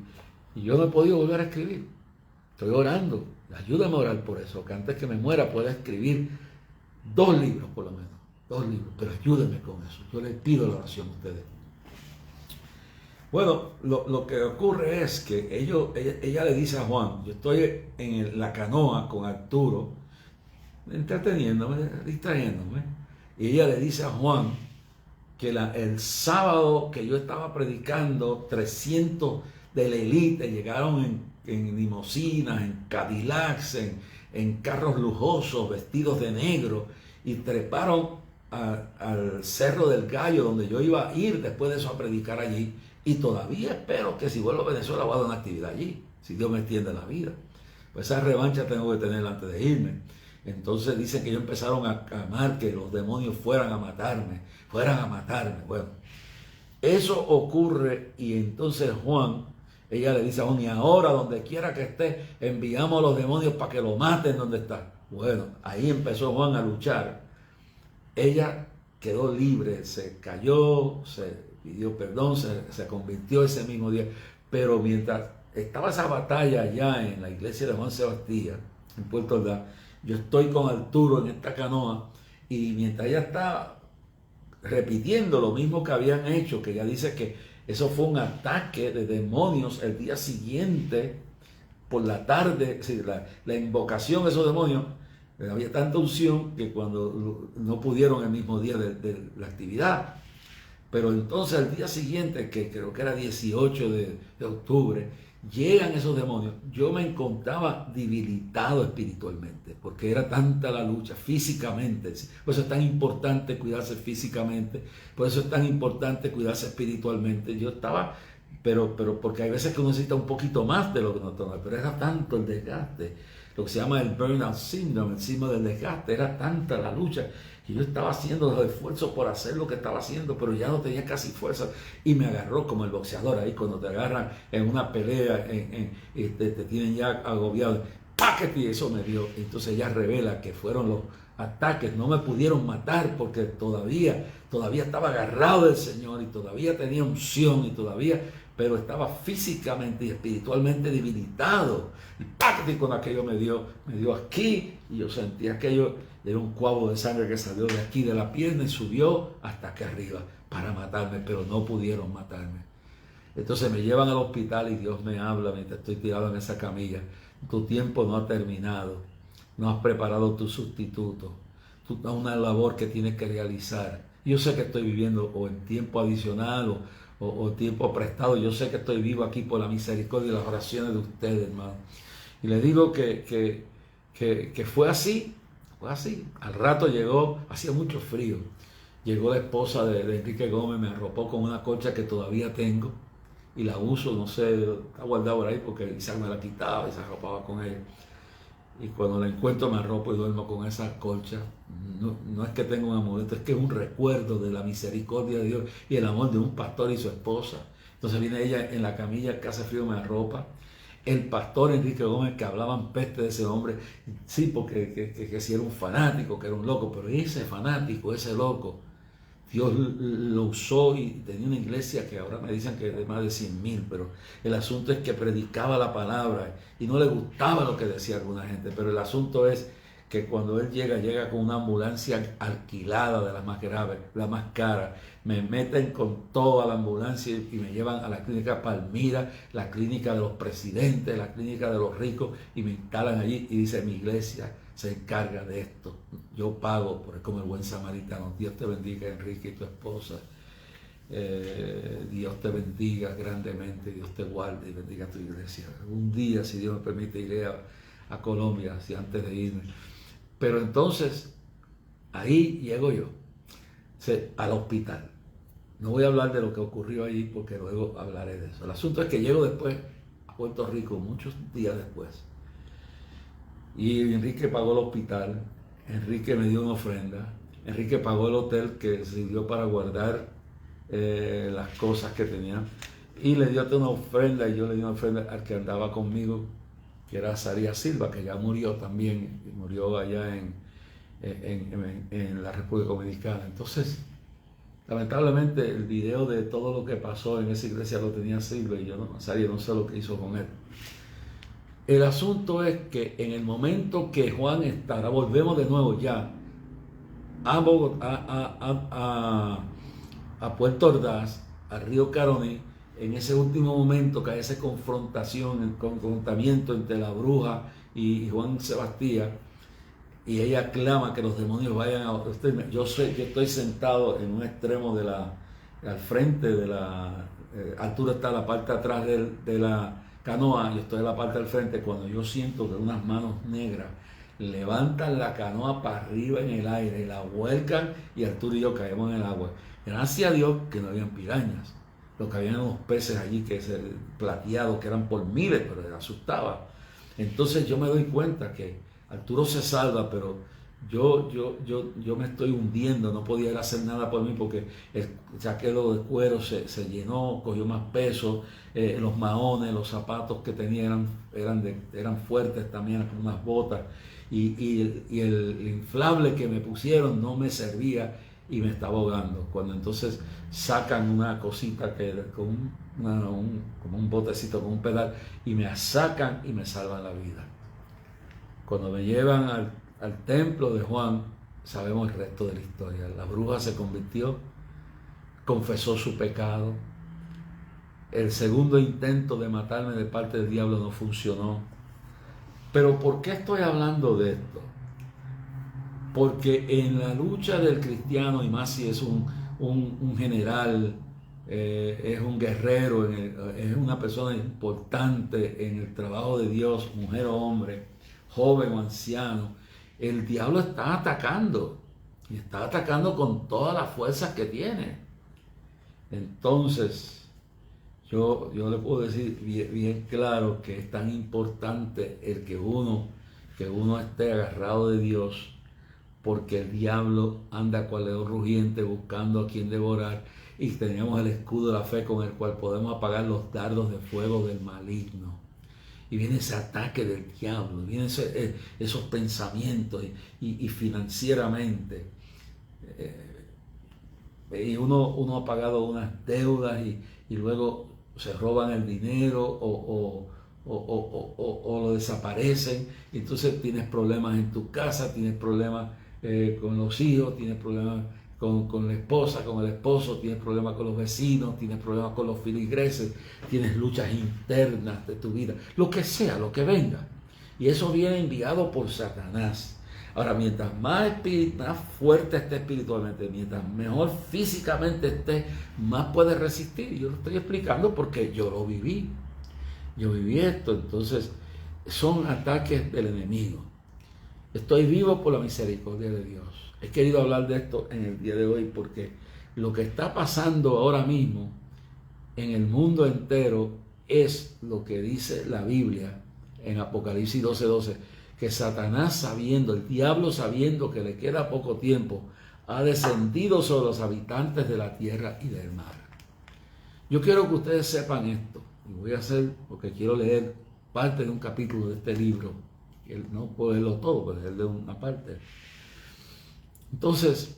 yo no he podido volver a escribir. Estoy orando. Ayúdame a orar por eso, que antes que me muera pueda escribir 2 libros por lo menos. 2 libros, pero ayúdenme con eso. Yo les pido la oración a ustedes. Bueno, lo que ocurre es que ella le dice a Juan, yo estoy en la canoa con Arturo, entreteniéndome, distrayéndome, y ella le dice a Juan que el sábado que yo estaba predicando, 300 de la élite llegaron en limusinas, en Cadillacs, en carros lujosos, vestidos de negro, y treparon al Cerro del Gallo, donde yo iba a ir después de eso a predicar allí. Y todavía espero que si vuelvo a Venezuela voy a dar una actividad allí, si Dios me extiende la vida. Pues esa revancha tengo que tener antes de irme. Entonces dicen que ellos empezaron a clamar que los demonios fueran a matarme. Bueno, eso ocurre, y entonces ella le dice a Juan, y ahora donde quiera que esté, enviamos a los demonios para que lo maten donde está. Bueno, ahí empezó Juan a luchar. Ella quedó libre, se cayó, se pidió perdón, se convirtió ese mismo día. Pero mientras estaba esa batalla allá en la iglesia de Juan Sebastián, en Puerto Ordaz, yo estoy con Arturo en esta canoa, y mientras ella está repitiendo lo mismo que habían hecho, que ella dice que eso fue un ataque de demonios el día siguiente, por la tarde, la invocación de esos demonios, había tanta unción que cuando no pudieron el mismo día de la actividad. Pero entonces al día siguiente, que creo que era 18 de octubre, llegan esos demonios. Yo me encontraba debilitado espiritualmente, porque era tanta la lucha físicamente. Por eso es tan importante cuidarse físicamente, por eso es tan importante cuidarse espiritualmente. Yo estaba, pero porque hay veces que uno necesita un poquito más de lo que uno toma, pero era tanto el desgaste, lo que se llama el burnout syndrome, el síndrome del desgaste, era tanta la lucha, que yo estaba haciendo los esfuerzos por hacer lo que estaba haciendo, pero ya no tenía casi fuerza, y me agarró como el boxeador ahí, cuando te agarran en una pelea, te tienen ya agobiado, ¡páquete! Y eso me dio. Entonces ella revela que fueron los ataques, no me pudieron matar porque todavía estaba agarrado del Señor, y todavía tenía unción, pero estaba físicamente y espiritualmente debilitado. Y ¡páquete! Con aquello me dio aquí, y yo sentí aquello, era un coágulo de sangre que salió de aquí de la pierna y subió hasta acá arriba para matarme, pero no pudieron matarme. Entonces me llevan al hospital y Dios me habla mientras estoy tirado en esa camilla. Tu tiempo no ha terminado, no has preparado tu sustituto, tú tienes una labor que tienes que realizar. Yo sé que estoy viviendo o en tiempo adicional o tiempo prestado. Yo sé que estoy vivo aquí por la misericordia y las oraciones de ustedes, hermano. Y les digo que fue así, fue así. Al rato llegó, hacía mucho frío. Llegó la esposa de Enrique Gómez, me arropó con una colcha que todavía tengo y la uso, no sé, está guardada por ahí porque Isaac me la quitaba y se arropaba con ella. Y cuando la encuentro me arropo y duermo con esa colcha. No es que tenga un amuleto, es que es un recuerdo de la misericordia de Dios y el amor de un pastor y su esposa. Entonces viene ella en la camilla que hace frío, me arropa. El pastor Enrique Gómez, que hablaban peste de ese hombre, sí, porque que si era un fanático, que era un loco, pero ese fanático, ese loco, Dios lo usó y tenía una iglesia que ahora me dicen que es de más de 100,000, pero el asunto es que predicaba la palabra y no le gustaba lo que decía alguna gente, pero el asunto es que cuando él llega con una ambulancia alquilada de las más graves, la más cara, me meten con toda la ambulancia y me llevan a la clínica Palmira, la clínica de los presidentes, la clínica de los ricos, y me instalan allí y dice: mi iglesia se encarga de esto, yo pago, porque como el buen samaritano. Dios te bendiga, Enrique, y tu esposa. Dios te bendiga grandemente, Dios te guarde y bendiga tu iglesia. Un día, si Dios me permite, iré a Colombia, si antes de irme. Pero entonces, ahí llego yo, al hospital. No voy a hablar de lo que ocurrió allí porque luego hablaré de eso. El asunto es que llego después a Puerto Rico, muchos días después. Y Enrique pagó el hospital, Enrique me dio una ofrenda, Enrique pagó el hotel que sirvió para guardar las cosas que tenía, y le dio hasta una ofrenda, y yo le di una ofrenda al que andaba conmigo, que era Saría Silva, que ya murió también, y murió allá en la República Dominicana. Entonces, lamentablemente, el video de todo lo que pasó en esa iglesia lo tenía Silva, y yo Saría no sé lo que hizo con él. El asunto es que en el momento que Juan estará, volvemos de nuevo ya a Puerto Ordaz, a Río Caroní, en ese último momento que hay esa confrontación, el confrontamiento entre la bruja y Juan Sebastián, y ella clama que los demonios vayan a usted. Yo estoy sentado en un extremo al frente de la altura, está la parte atrás de la canoa, yo estoy en la parte del frente, cuando yo siento que unas manos negras levantan la canoa para arriba en el aire, la vuelcan, y Arturo y yo caemos en el agua. Gracias a Dios que no habían pirañas, lo que habían unos peces allí plateados que eran por miles, pero les asustaba. Entonces yo me doy cuenta que Arturo se salva, pero yo me estoy hundiendo, no podía ir a hacer nada por mí porque el chaquero de cuero se llenó, cogió más peso, los maones, los zapatos que tenía eran fuertes también, como unas botas, y el inflable que me pusieron no me servía y me estaba ahogando. Cuando entonces sacan una cosita como un botecito con un pedal, y me sacan y me salvan la vida. Cuando me llevan al templo de Juan, sabemos el resto de la historia. La bruja se convirtió, confesó su pecado. El segundo intento de matarme de parte del diablo no funcionó. Pero ¿por qué estoy hablando de esto? Porque en la lucha del cristiano, y más si es un general, es un guerrero, es una persona importante en el trabajo de Dios, mujer o hombre, joven o anciano, el diablo está atacando, y está atacando con todas las fuerzas que tiene. Entonces, yo le puedo decir bien claro que es tan importante el que uno esté agarrado de Dios, porque el diablo anda cual león rugiente buscando a quien devorar, y tenemos el escudo de la fe con el cual podemos apagar los dardos de fuego del maligno. Y viene ese ataque del diablo, vienen esos pensamientos, y financieramente. Y uno ha pagado unas deudas y luego se roban el dinero o lo desaparecen. Y entonces tienes problemas en tu casa, tienes problemas con los hijos, tienes problemas con la esposa, con el esposo, tienes problemas con los vecinos, tienes problemas con los filigreses, tienes luchas internas de tu vida, lo que sea, lo que venga. Y eso viene enviado por Satanás Ahora, mientras más fuerte esté espiritualmente, mientras mejor físicamente esté, más puede resistir. Yo lo estoy explicando porque yo lo viví. Yo viví esto. Entonces, son ataques del enemigo. Estoy vivo por la misericordia de Dios. He querido hablar de esto en el día de hoy porque lo que está pasando ahora mismo en el mundo entero es lo que dice la Biblia en Apocalipsis 12:12, que Satanás sabiendo, el diablo sabiendo que le queda poco tiempo, ha descendido sobre los habitantes de la tierra y del mar. Yo quiero que ustedes sepan esto, y voy a hacer, porque quiero leer parte de un capítulo de este libro, no puedo leerlo todo, pero leer de una parte. Entonces,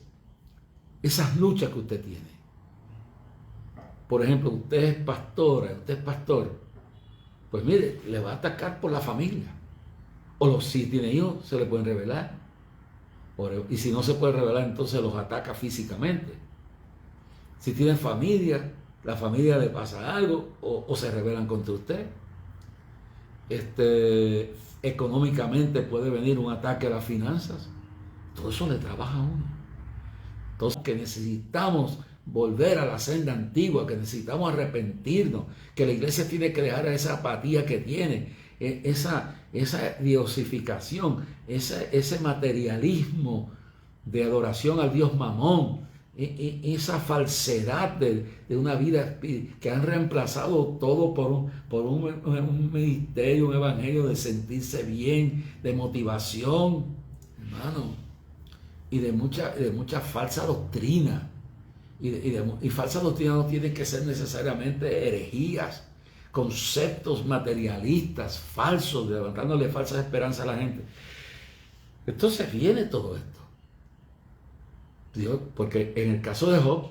esas luchas que usted tiene, por ejemplo, usted es pastora, usted es pastor, pues mire, le va a atacar por la familia. O si tiene hijos, se le pueden revelar. Y si no se puede revelar, entonces los ataca físicamente. Si tiene familia, la familia le pasa algo o se rebelan contra usted. Económicamente puede venir un ataque a las finanzas. Todo eso le trabaja a uno. Entonces, que necesitamos volver a la senda antigua, que necesitamos arrepentirnos, que la iglesia tiene que dejar esa apatía que tiene, esa diosificación, ese materialismo de adoración al Dios Mamón, esa falsedad de una vida que han reemplazado todo por un ministerio, un evangelio de sentirse bien, de motivación, hermano, y de mucha falsa doctrina. Y falsa doctrina no tiene que ser necesariamente herejías, conceptos materialistas, falsos, levantándole falsas esperanzas a la gente. Entonces viene todo esto. Dios, porque en el caso de Job,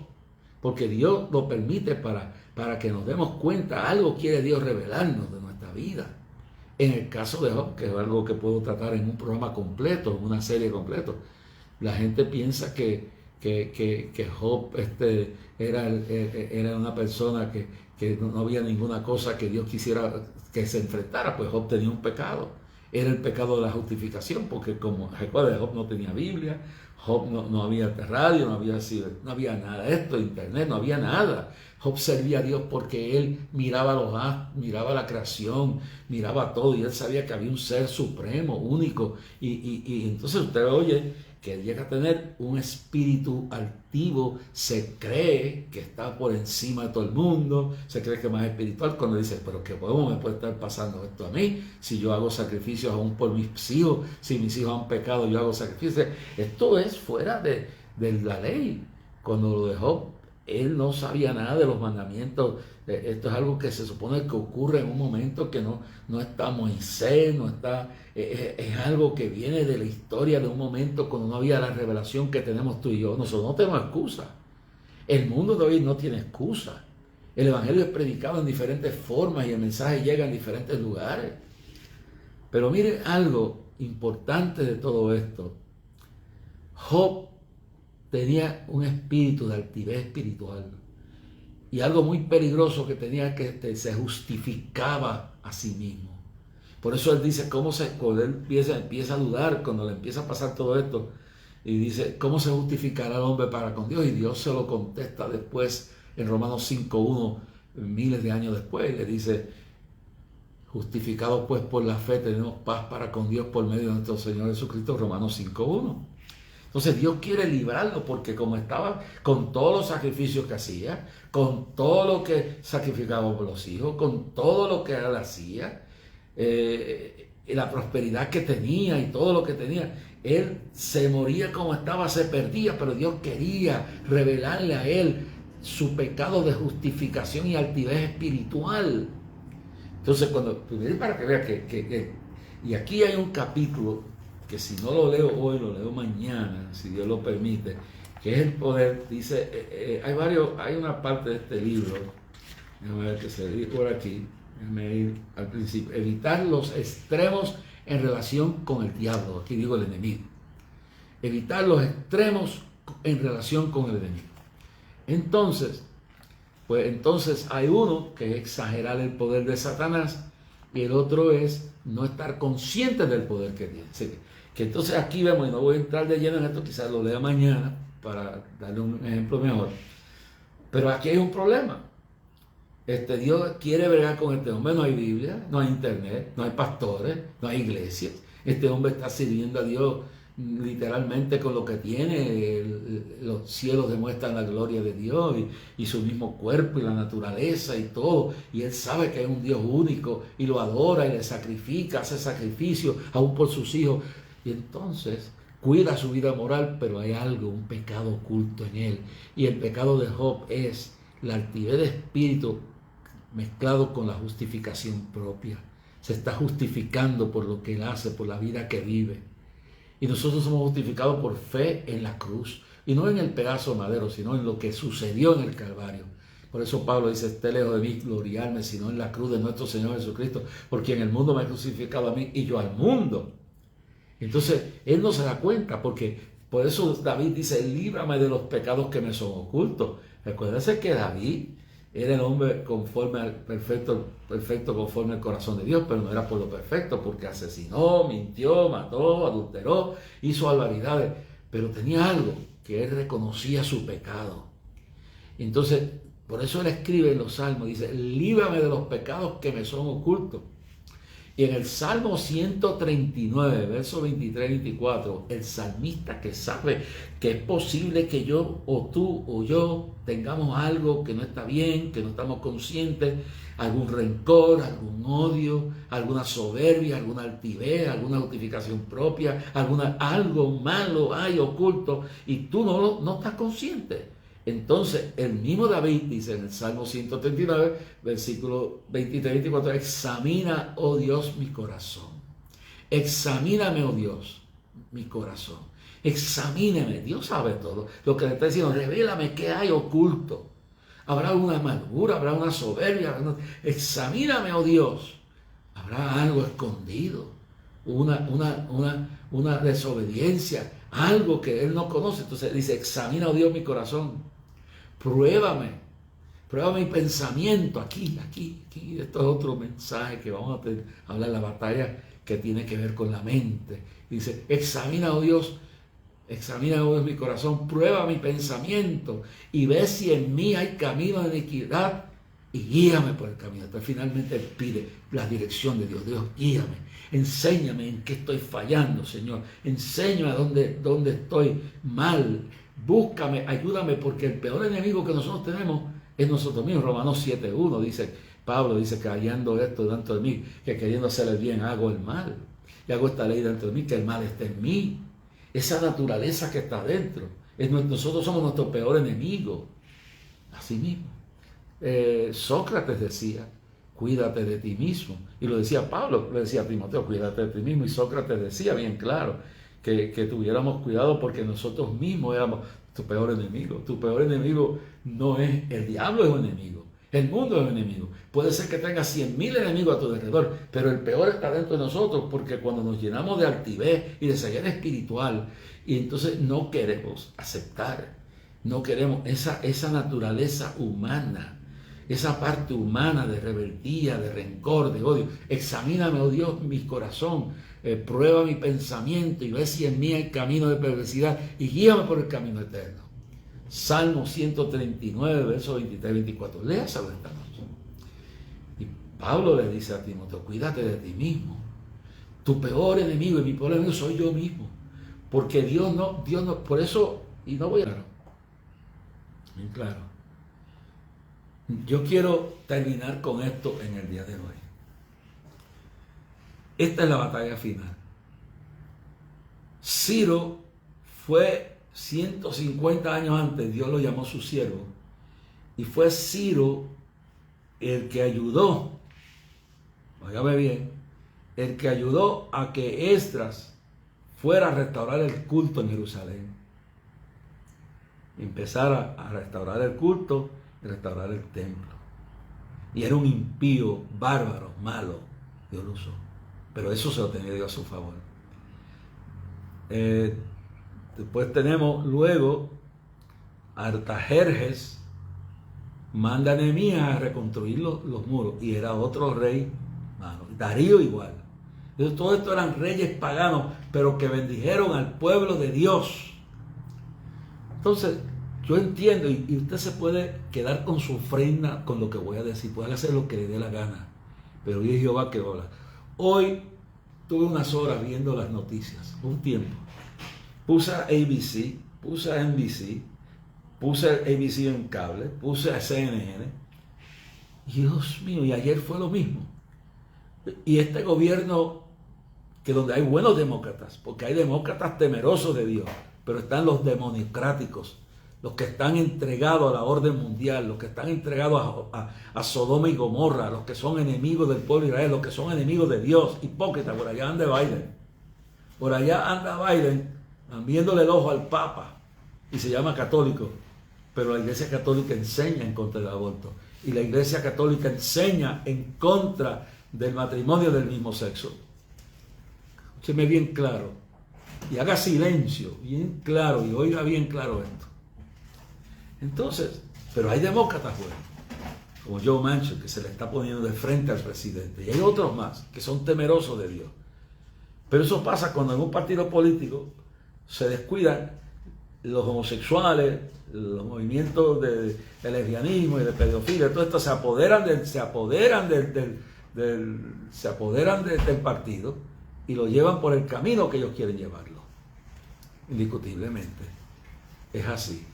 porque Dios lo permite para que nos demos cuenta, algo quiere Dios revelarnos de nuestra vida. En el caso de Job, que es algo que puedo tratar en un programa completo, en una serie completa, la gente piensa que Job era una persona que no había ninguna cosa que Dios quisiera que se enfrentara, pues Job tenía un pecado. Era el pecado de la justificación, porque como recuerda, Job no tenía Biblia, Job no había radio, no había nada de esto, internet, no había nada. Job servía a Dios porque él miraba miraba la creación, miraba todo, y él sabía que había un ser supremo, único, y entonces usted oye que llega a tener un espíritu altivo, se cree que está por encima de todo el mundo, se cree que es más espiritual, cuando dice, pero ¿cómo me puede estar pasando esto a mí? Si yo hago sacrificios aún por mis hijos, si mis hijos han pecado, yo hago sacrificios. Esto es fuera de la ley. Cuando lo dejó, él no sabía nada de los mandamientos. Esto es algo que se supone que ocurre en un momento que no está Moisés, no está, es algo que viene de la historia de un momento cuando no había la revelación que tenemos tú y yo. Nosotros no tenemos excusa. El mundo de hoy no tiene excusa. El evangelio es predicado en diferentes formas y el mensaje llega en diferentes lugares. Pero mire algo importante de todo esto. Job tenía un espíritu de altivez espiritual. Y algo muy peligroso que tenía, que se justificaba a sí mismo. Por eso él dice, cuando él empieza a dudar, cuando le empieza a pasar todo esto, y dice, ¿cómo se justificará el hombre para con Dios? Y Dios se lo contesta después en Romanos 5:1, miles de años después, le dice, justificados pues por la fe tenemos paz para con Dios por medio de nuestro Señor Jesucristo, Romanos 5:1. Entonces Dios quiere librarlo, porque como estaba con todos los sacrificios que hacía, con todo lo que sacrificaba por los hijos, con todo lo que él hacía, la prosperidad que tenía y todo lo que tenía, él se moría como estaba, se perdía, pero Dios quería revelarle a él su pecado de justificación y altivez espiritual. Entonces, para que vea y aquí hay un capítulo que si no lo leo hoy, lo leo mañana, si Dios lo permite, que es el poder. Dice, hay una parte de este libro, déjame ver que se dice por aquí, déjame ir al principio, evitar los extremos en relación con el diablo, aquí digo el enemigo, evitar los extremos en relación con el enemigo. Entonces hay uno que es exagerar el poder de Satanás, y el otro es no estar consciente del poder que tiene. Que entonces aquí vemos, y no voy a entrar de lleno en esto, quizás lo lea mañana para darle un ejemplo mejor, pero aquí hay un problema. Dios quiere bregar con este hombre, no hay Biblia, no hay internet, no hay pastores, no hay iglesias. Este hombre está sirviendo a Dios literalmente con lo que tiene. Los cielos demuestran la gloria de Dios y su mismo cuerpo y la naturaleza y todo. Y él sabe que es un Dios único y lo adora y le sacrifica, hace sacrificio aún por sus hijos. Y entonces cuida su vida moral, pero hay algo, un pecado oculto en él. Y el pecado de Job es la altivez de espíritu mezclado con la justificación propia. Se está justificando por lo que él hace, por la vida que vive. Y nosotros somos justificados por fe en la cruz. Y no en el pedazo de madero, sino en lo que sucedió en el Calvario. Por eso Pablo dice, esté lejos de mí gloriarme, sino en la cruz de nuestro Señor Jesucristo. Porque en el mundo me ha crucificado a mí y yo al mundo. Entonces, él no se da cuenta, porque por eso David dice, líbrame de los pecados que me son ocultos. Recuérdense que David era el hombre conforme al perfecto conforme al corazón de Dios, pero no era por lo perfecto, porque asesinó, mintió, mató, adulteró, hizo barbaridades, pero tenía algo, que él reconocía su pecado. Entonces, por eso él escribe en los salmos, dice, líbrame de los pecados que me son ocultos. Y en el Salmo 139, versos 23 y 24, el salmista, que sabe que es posible que yo o tú o yo tengamos algo que no está bien, que no estamos conscientes, algún rencor, algún odio, alguna soberbia, alguna altivez, alguna justificación propia, algo malo hay oculto y tú no estás consciente. Entonces, el mismo David dice en el Salmo 139, versículo 23 y 24, examina, oh Dios, mi corazón. Examíname, oh Dios, mi corazón. Examíname, Dios sabe todo. Lo que le está diciendo, revélame qué hay oculto. Habrá una amargura, habrá una soberbia. Examíname, oh Dios. Habrá algo escondido, una desobediencia, algo que él no conoce. Entonces dice, examina, oh Dios, mi corazón. Pruébame mi pensamiento aquí. Esto es otro mensaje que vamos a hablar, la batalla que tiene que ver con la mente. Dice, examina, oh Dios, mi corazón, prueba mi pensamiento y ve si en mí hay camino de iniquidad y guíame por el camino. Entonces finalmente pide la dirección de Dios. Dios, guíame, enséñame en qué estoy fallando, Señor. Enséñame dónde estoy mal. Búscame, ayúdame, porque el peor enemigo que nosotros tenemos es nosotros mismos. Romanos 7:1 dice, Pablo dice que hallando esto dentro de mí, que queriendo hacer el bien hago el mal. Y hago esta ley dentro de mí, que el mal está en mí. Esa naturaleza que está dentro. Nosotros somos nuestro peor enemigo. Así mismo. Sócrates decía, cuídate de ti mismo. Y lo decía Pablo, le decía a Timoteo, cuídate de ti mismo. Y Sócrates decía bien claro que tuviéramos cuidado porque nosotros mismos éramos tu peor enemigo. Tu peor enemigo no es el diablo, es un enemigo. El mundo es un enemigo. Puede ser que tengas 100,000 enemigos a tu alrededor, pero el peor está dentro de nosotros, porque cuando nos llenamos de altivez y de ceguera espiritual, y entonces no queremos aceptar, no queremos esa naturaleza humana, esa parte humana de rebeldía, de rencor, de odio. Examíname, oh Dios, mi corazón, prueba mi pensamiento y ve si en mí hay camino de perversidad y guíame por el camino eterno. Salmo 139, versos 23 y 24. Léaselo esta noche. Y Pablo le dice a Timoteo, cuídate de ti mismo. Tu peor enemigo y mi peor enemigo soy yo mismo. Porque Dios no, por eso, y no voy a... Bien claro. Yo quiero terminar con esto en el día de hoy. Esta es la batalla final. Ciro fue 150 años antes, Dios lo llamó su siervo, y fue Ciro el que ayudó, óigame bien, el que ayudó a que Esdras fuera a restaurar el culto en Jerusalén. Empezar a restaurar el culto y restaurar el templo. Y era un impío, bárbaro, malo, Dios lo usó. Pero eso se lo tenía Dios a su favor. Después tenemos luego Artajerjes manda a Nehemías a reconstruir los muros, y era otro rey malo. Darío igual. Entonces, todo esto eran reyes paganos, pero que bendijeron al pueblo de Dios. Entonces, yo entiendo, y usted se puede quedar con su ofrenda con lo que voy a decir, puede hacer lo que le dé la gana, pero hoy es Jehová que habla. Hoy tuve unas horas viendo las noticias, un tiempo. Puse a ABC, puse a NBC, puse a ABC en cable, puse a CNN. Dios mío, y ayer fue lo mismo. Y este gobierno, que donde hay buenos demócratas, porque hay demócratas temerosos de Dios, pero están los democráticos, los que están entregados a la orden mundial, los que están entregados a Sodoma y Gomorra, los que son enemigos del pueblo de Israel, los que son enemigos de Dios, hipócritas. Por allá anda Biden. Por allá anda Biden, viéndole el ojo al Papa, y se llama católico, pero la Iglesia Católica enseña en contra del aborto, y la Iglesia Católica enseña en contra del matrimonio del mismo sexo. Escúcheme bien claro, y haga silencio, bien claro, y oiga bien claro esto. Entonces, pero hay demócratas buenos, como Joe Manchin, que se le está poniendo de frente al presidente, y hay otros más que son temerosos de Dios. Pero eso pasa cuando en un partido político se descuidan los homosexuales, los movimientos de lesbianismo y de pedofilia, todo esto se apoderan del partido y lo llevan por el camino que ellos quieren llevarlo. Indiscutiblemente es así.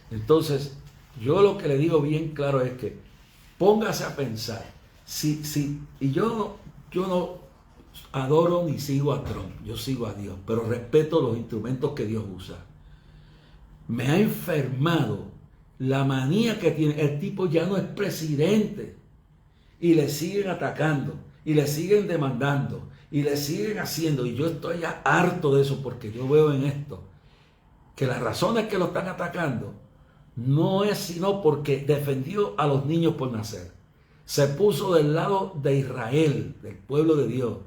Entonces, yo lo que le digo bien claro es que póngase a pensar, y yo no adoro ni sigo a Trump, yo sigo a Dios, pero respeto los instrumentos que Dios usa. Me ha enfermado la manía que tiene. El tipo ya no es presidente y le siguen atacando y le siguen demandando y le siguen haciendo, y yo estoy ya harto de eso, porque yo veo en esto que las razones que lo están atacando no es sino porque defendió a los niños por nacer. Se puso del lado de Israel, del pueblo de Dios.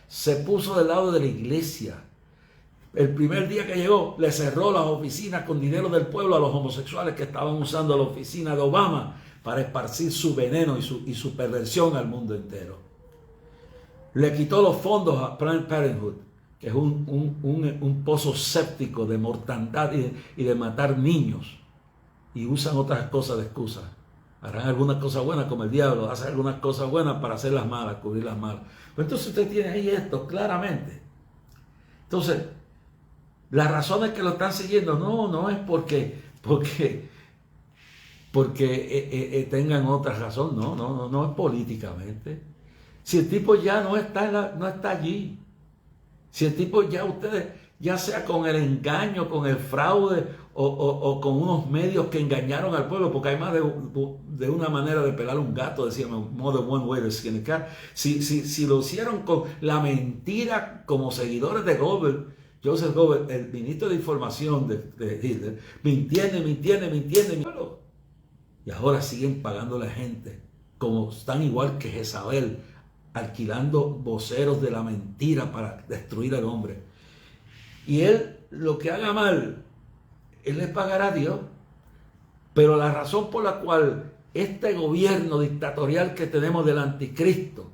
Se puso del lado de la iglesia. El primer día que llegó, le cerró las oficinas con dinero del pueblo a los homosexuales que estaban usando la oficina de Obama para esparcir su veneno y su perversión al mundo entero. Le quitó los fondos a Planned Parenthood, que es un pozo séptico de mortandad y de matar niños. Y usan otras cosas de excusa. Harán algunas cosas buenas, como el diablo hace algunas cosas buenas para hacer las malas, cubrir las malas. Pero entonces usted tiene ahí esto claramente. Entonces, las razones que lo están siguiendo no es porque tengan otra razón, no es políticamente. Si el tipo ya no está allí, si el tipo ya ustedes, ya sea con el engaño, con el fraude o con unos medios que engañaron al pueblo, porque hay más de una manera de pelar un gato, decíamos, more than one way to skin a cat. Si lo hicieron con la mentira, como seguidores de Goebbels, Joseph Goebbels, el ministro de información de Hitler, mintiendo. Y ahora siguen pagando a la gente, como están igual que Jezabel, alquilando voceros de la mentira para destruir al hombre. Y él, lo que haga mal, él le pagará a Dios. Pero la razón por la cual este gobierno dictatorial que tenemos del anticristo,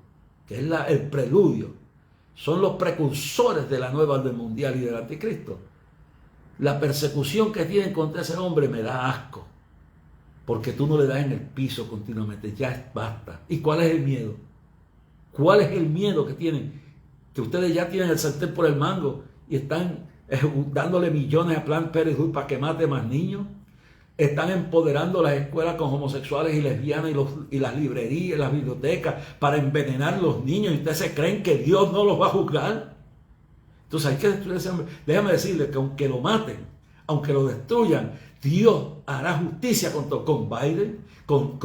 que es el preludio, son los precursores de la nueva orden mundial y del anticristo. La persecución que tienen contra ese hombre me da asco, porque tú no le das en el piso continuamente, ya basta. ¿Y cuál es el miedo? ¿Cuál es el miedo que tienen? Que ustedes ya tienen el sartén por el mango y están dándole millones a Planned Parenthood para que mate más niños. Están empoderando las escuelas con homosexuales y lesbianas y las librerías, las bibliotecas para envenenar a los niños. ¿Y ustedes se creen que Dios no los va a juzgar? Entonces hay que destruir ese hombre. Déjame decirles que aunque lo maten, aunque lo destruyan, Dios hará justicia con Biden, con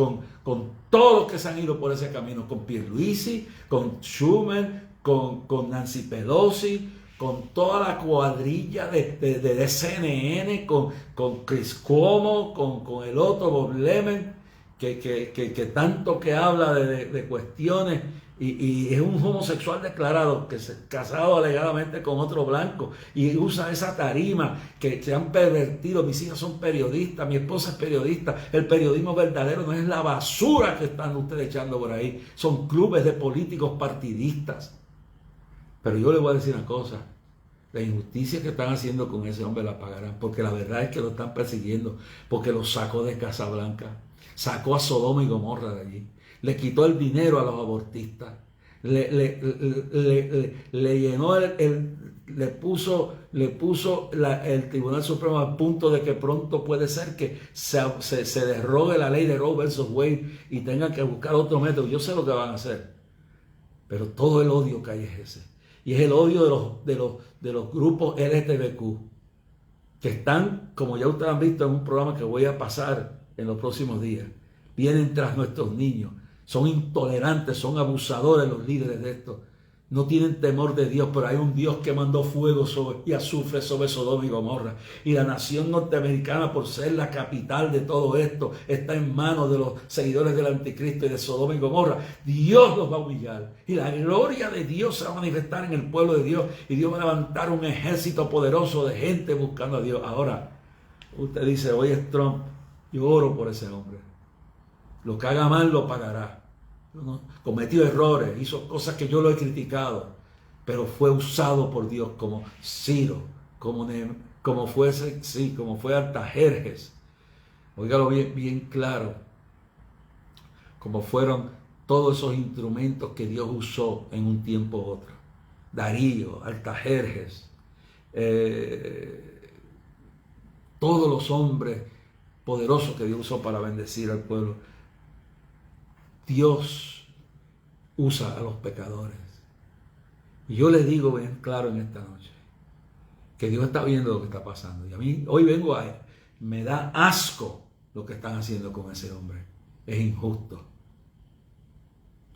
todos los que se han ido por ese camino, con Pierluisi, con Schumer, con Nancy Pelosi, con toda la cuadrilla de CNN, con Chris Cuomo, con el otro Bob Lemon, que tanto que habla de cuestiones, y es un homosexual declarado, que se casado alegadamente con otro blanco, y usa esa tarima que se han pervertido. Mis hijas son periodistas, mi esposa es periodista. El periodismo verdadero no es la basura que están ustedes echando por ahí, son clubes de políticos partidistas. Pero yo le voy a decir una cosa, la injusticia que están haciendo con ese hombre la pagarán, porque la verdad es que lo están persiguiendo, porque lo sacó de Casablanca, sacó a Sodoma y Gomorra de allí, le quitó el dinero a los abortistas, le llenó le puso el Tribunal Supremo al punto de que pronto puede ser que se derrogue la ley de Roe versus Wade y tengan que buscar otro método. Yo sé lo que van a hacer, pero todo el odio que hay es ese. Y es el odio de los grupos LGTBQ, que están, como ya ustedes han visto en un programa que voy a pasar en los próximos días, vienen tras nuestros niños, son intolerantes, son abusadores los líderes de esto, no tienen temor de Dios, pero hay un Dios que mandó fuego y azufre sobre Sodoma y Gomorra. Y la nación norteamericana, por ser la capital de todo esto, está en manos de los seguidores del anticristo y de Sodoma y Gomorra. Dios los va a humillar. Y la gloria de Dios se va a manifestar en el pueblo de Dios. Y Dios va a levantar un ejército poderoso de gente buscando a Dios. Ahora, usted dice, hoy es Trump. Yo oro por ese hombre. Lo que haga mal lo pagará. Cometió errores, hizo cosas que yo lo he criticado, pero fue usado por Dios como Ciro, como fue Artajerjes. Óigalo bien claro, como fueron todos esos instrumentos que Dios usó en un tiempo u otro. Darío, Artajerjes, todos los hombres poderosos que Dios usó para bendecir al pueblo. Dios usa a los pecadores. Y yo les digo bien claro en esta noche que Dios está viendo lo que está pasando. Y a mí hoy me da asco lo que están haciendo con ese hombre. Es injusto.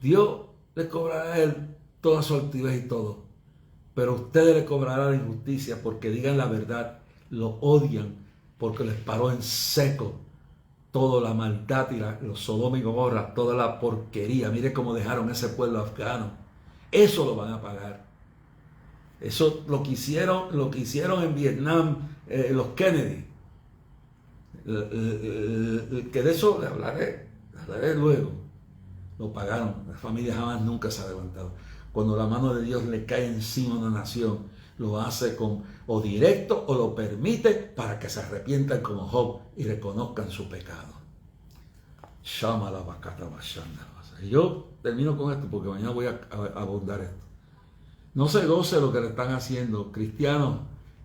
Dios le cobrará a él toda su altivez y todo. Pero ustedes le cobrarán la injusticia porque digan la verdad. Lo odian porque les paró en seco toda la maldad y los Sodoma y Gomorra, toda la porquería. Mire cómo dejaron ese pueblo afgano. Eso lo van a pagar. Eso lo que hicieron en Vietnam los Kennedy. Que de eso le hablaré luego. Lo pagaron. La familia jamás nunca se ha levantado. Cuando la mano de Dios le cae encima a una nación, lo hace o directo o lo permite para que se arrepientan como Job y reconozcan su pecado. Shama la vacata bashanda. Y yo termino con esto porque mañana voy a abundar esto. No se goce lo que le están haciendo cristianos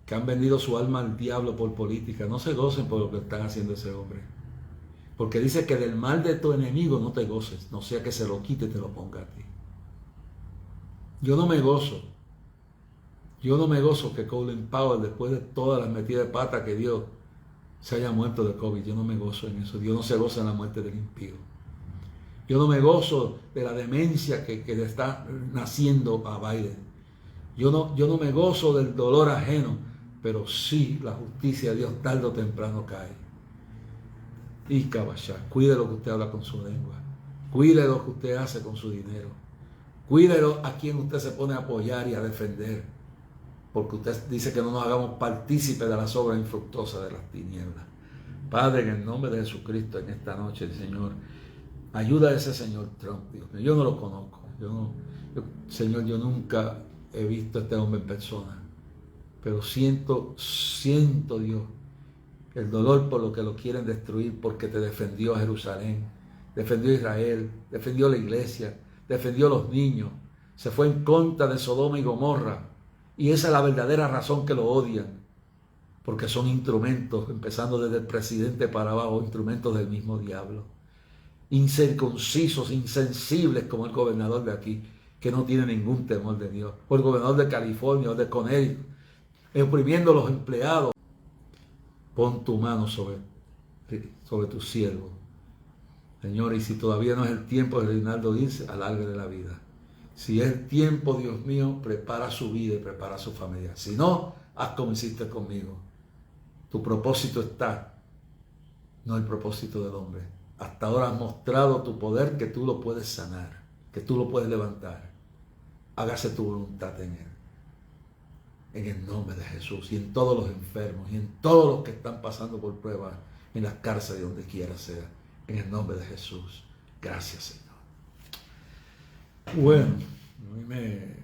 que han vendido su alma al diablo por política. No se gocen por lo que están haciendo ese hombre. Porque dice que del mal de tu enemigo no te goces, no sea que se lo quite y te lo ponga a ti. Yo no me gozo que Colin Powell, después de todas las metidas de pata que dio, se haya muerto de COVID. Yo no me gozo en eso. Dios no se goza en la muerte del impío. Yo no me gozo de la demencia que le está naciendo a Biden. Yo no me gozo del dolor ajeno, pero sí la justicia de Dios tarde o temprano cae. Y caballá, cuide lo que usted habla con su lengua. Cuide lo que usted hace con su dinero. Cuídelo a quien usted se pone a apoyar y a defender. Porque usted dice que no nos hagamos partícipes de las obras infructuosas de las tinieblas. Padre, en el nombre de Jesucristo, en esta noche, Señor, ayuda a ese señor Trump, Dios mío. Yo no lo conozco. Señor, yo nunca he visto a este hombre en persona. Pero siento, Dios, el dolor por lo que lo quieren destruir, porque te defendió a Jerusalén, defendió a Israel, defendió a la iglesia, defendió a los niños, se fue en contra de Sodoma y Gomorra. Y esa es la verdadera razón que lo odian, porque son instrumentos, empezando desde el presidente para abajo, instrumentos del mismo diablo. Incircuncisos, insensibles como el gobernador de aquí, que no tiene ningún temor de Dios, o el gobernador de California o de Connecticut, oprimiendo a los empleados. Pon tu mano sobre tu siervo, Señor, y si todavía no es el tiempo de Reinaldo irse, alárgale la vida. Si es el tiempo, Dios mío, prepara su vida y prepara su familia. Si no, haz como hiciste conmigo. Tu propósito está, no el propósito del hombre. Hasta ahora has mostrado tu poder, que tú lo puedes sanar, que tú lo puedes levantar. Hágase tu voluntad en él. En el nombre de Jesús, y en todos los enfermos, y en todos los que están pasando por pruebas, en las cárceles, donde quiera sea. En el nombre de Jesús. Gracias, Señor. Bueno, a mí me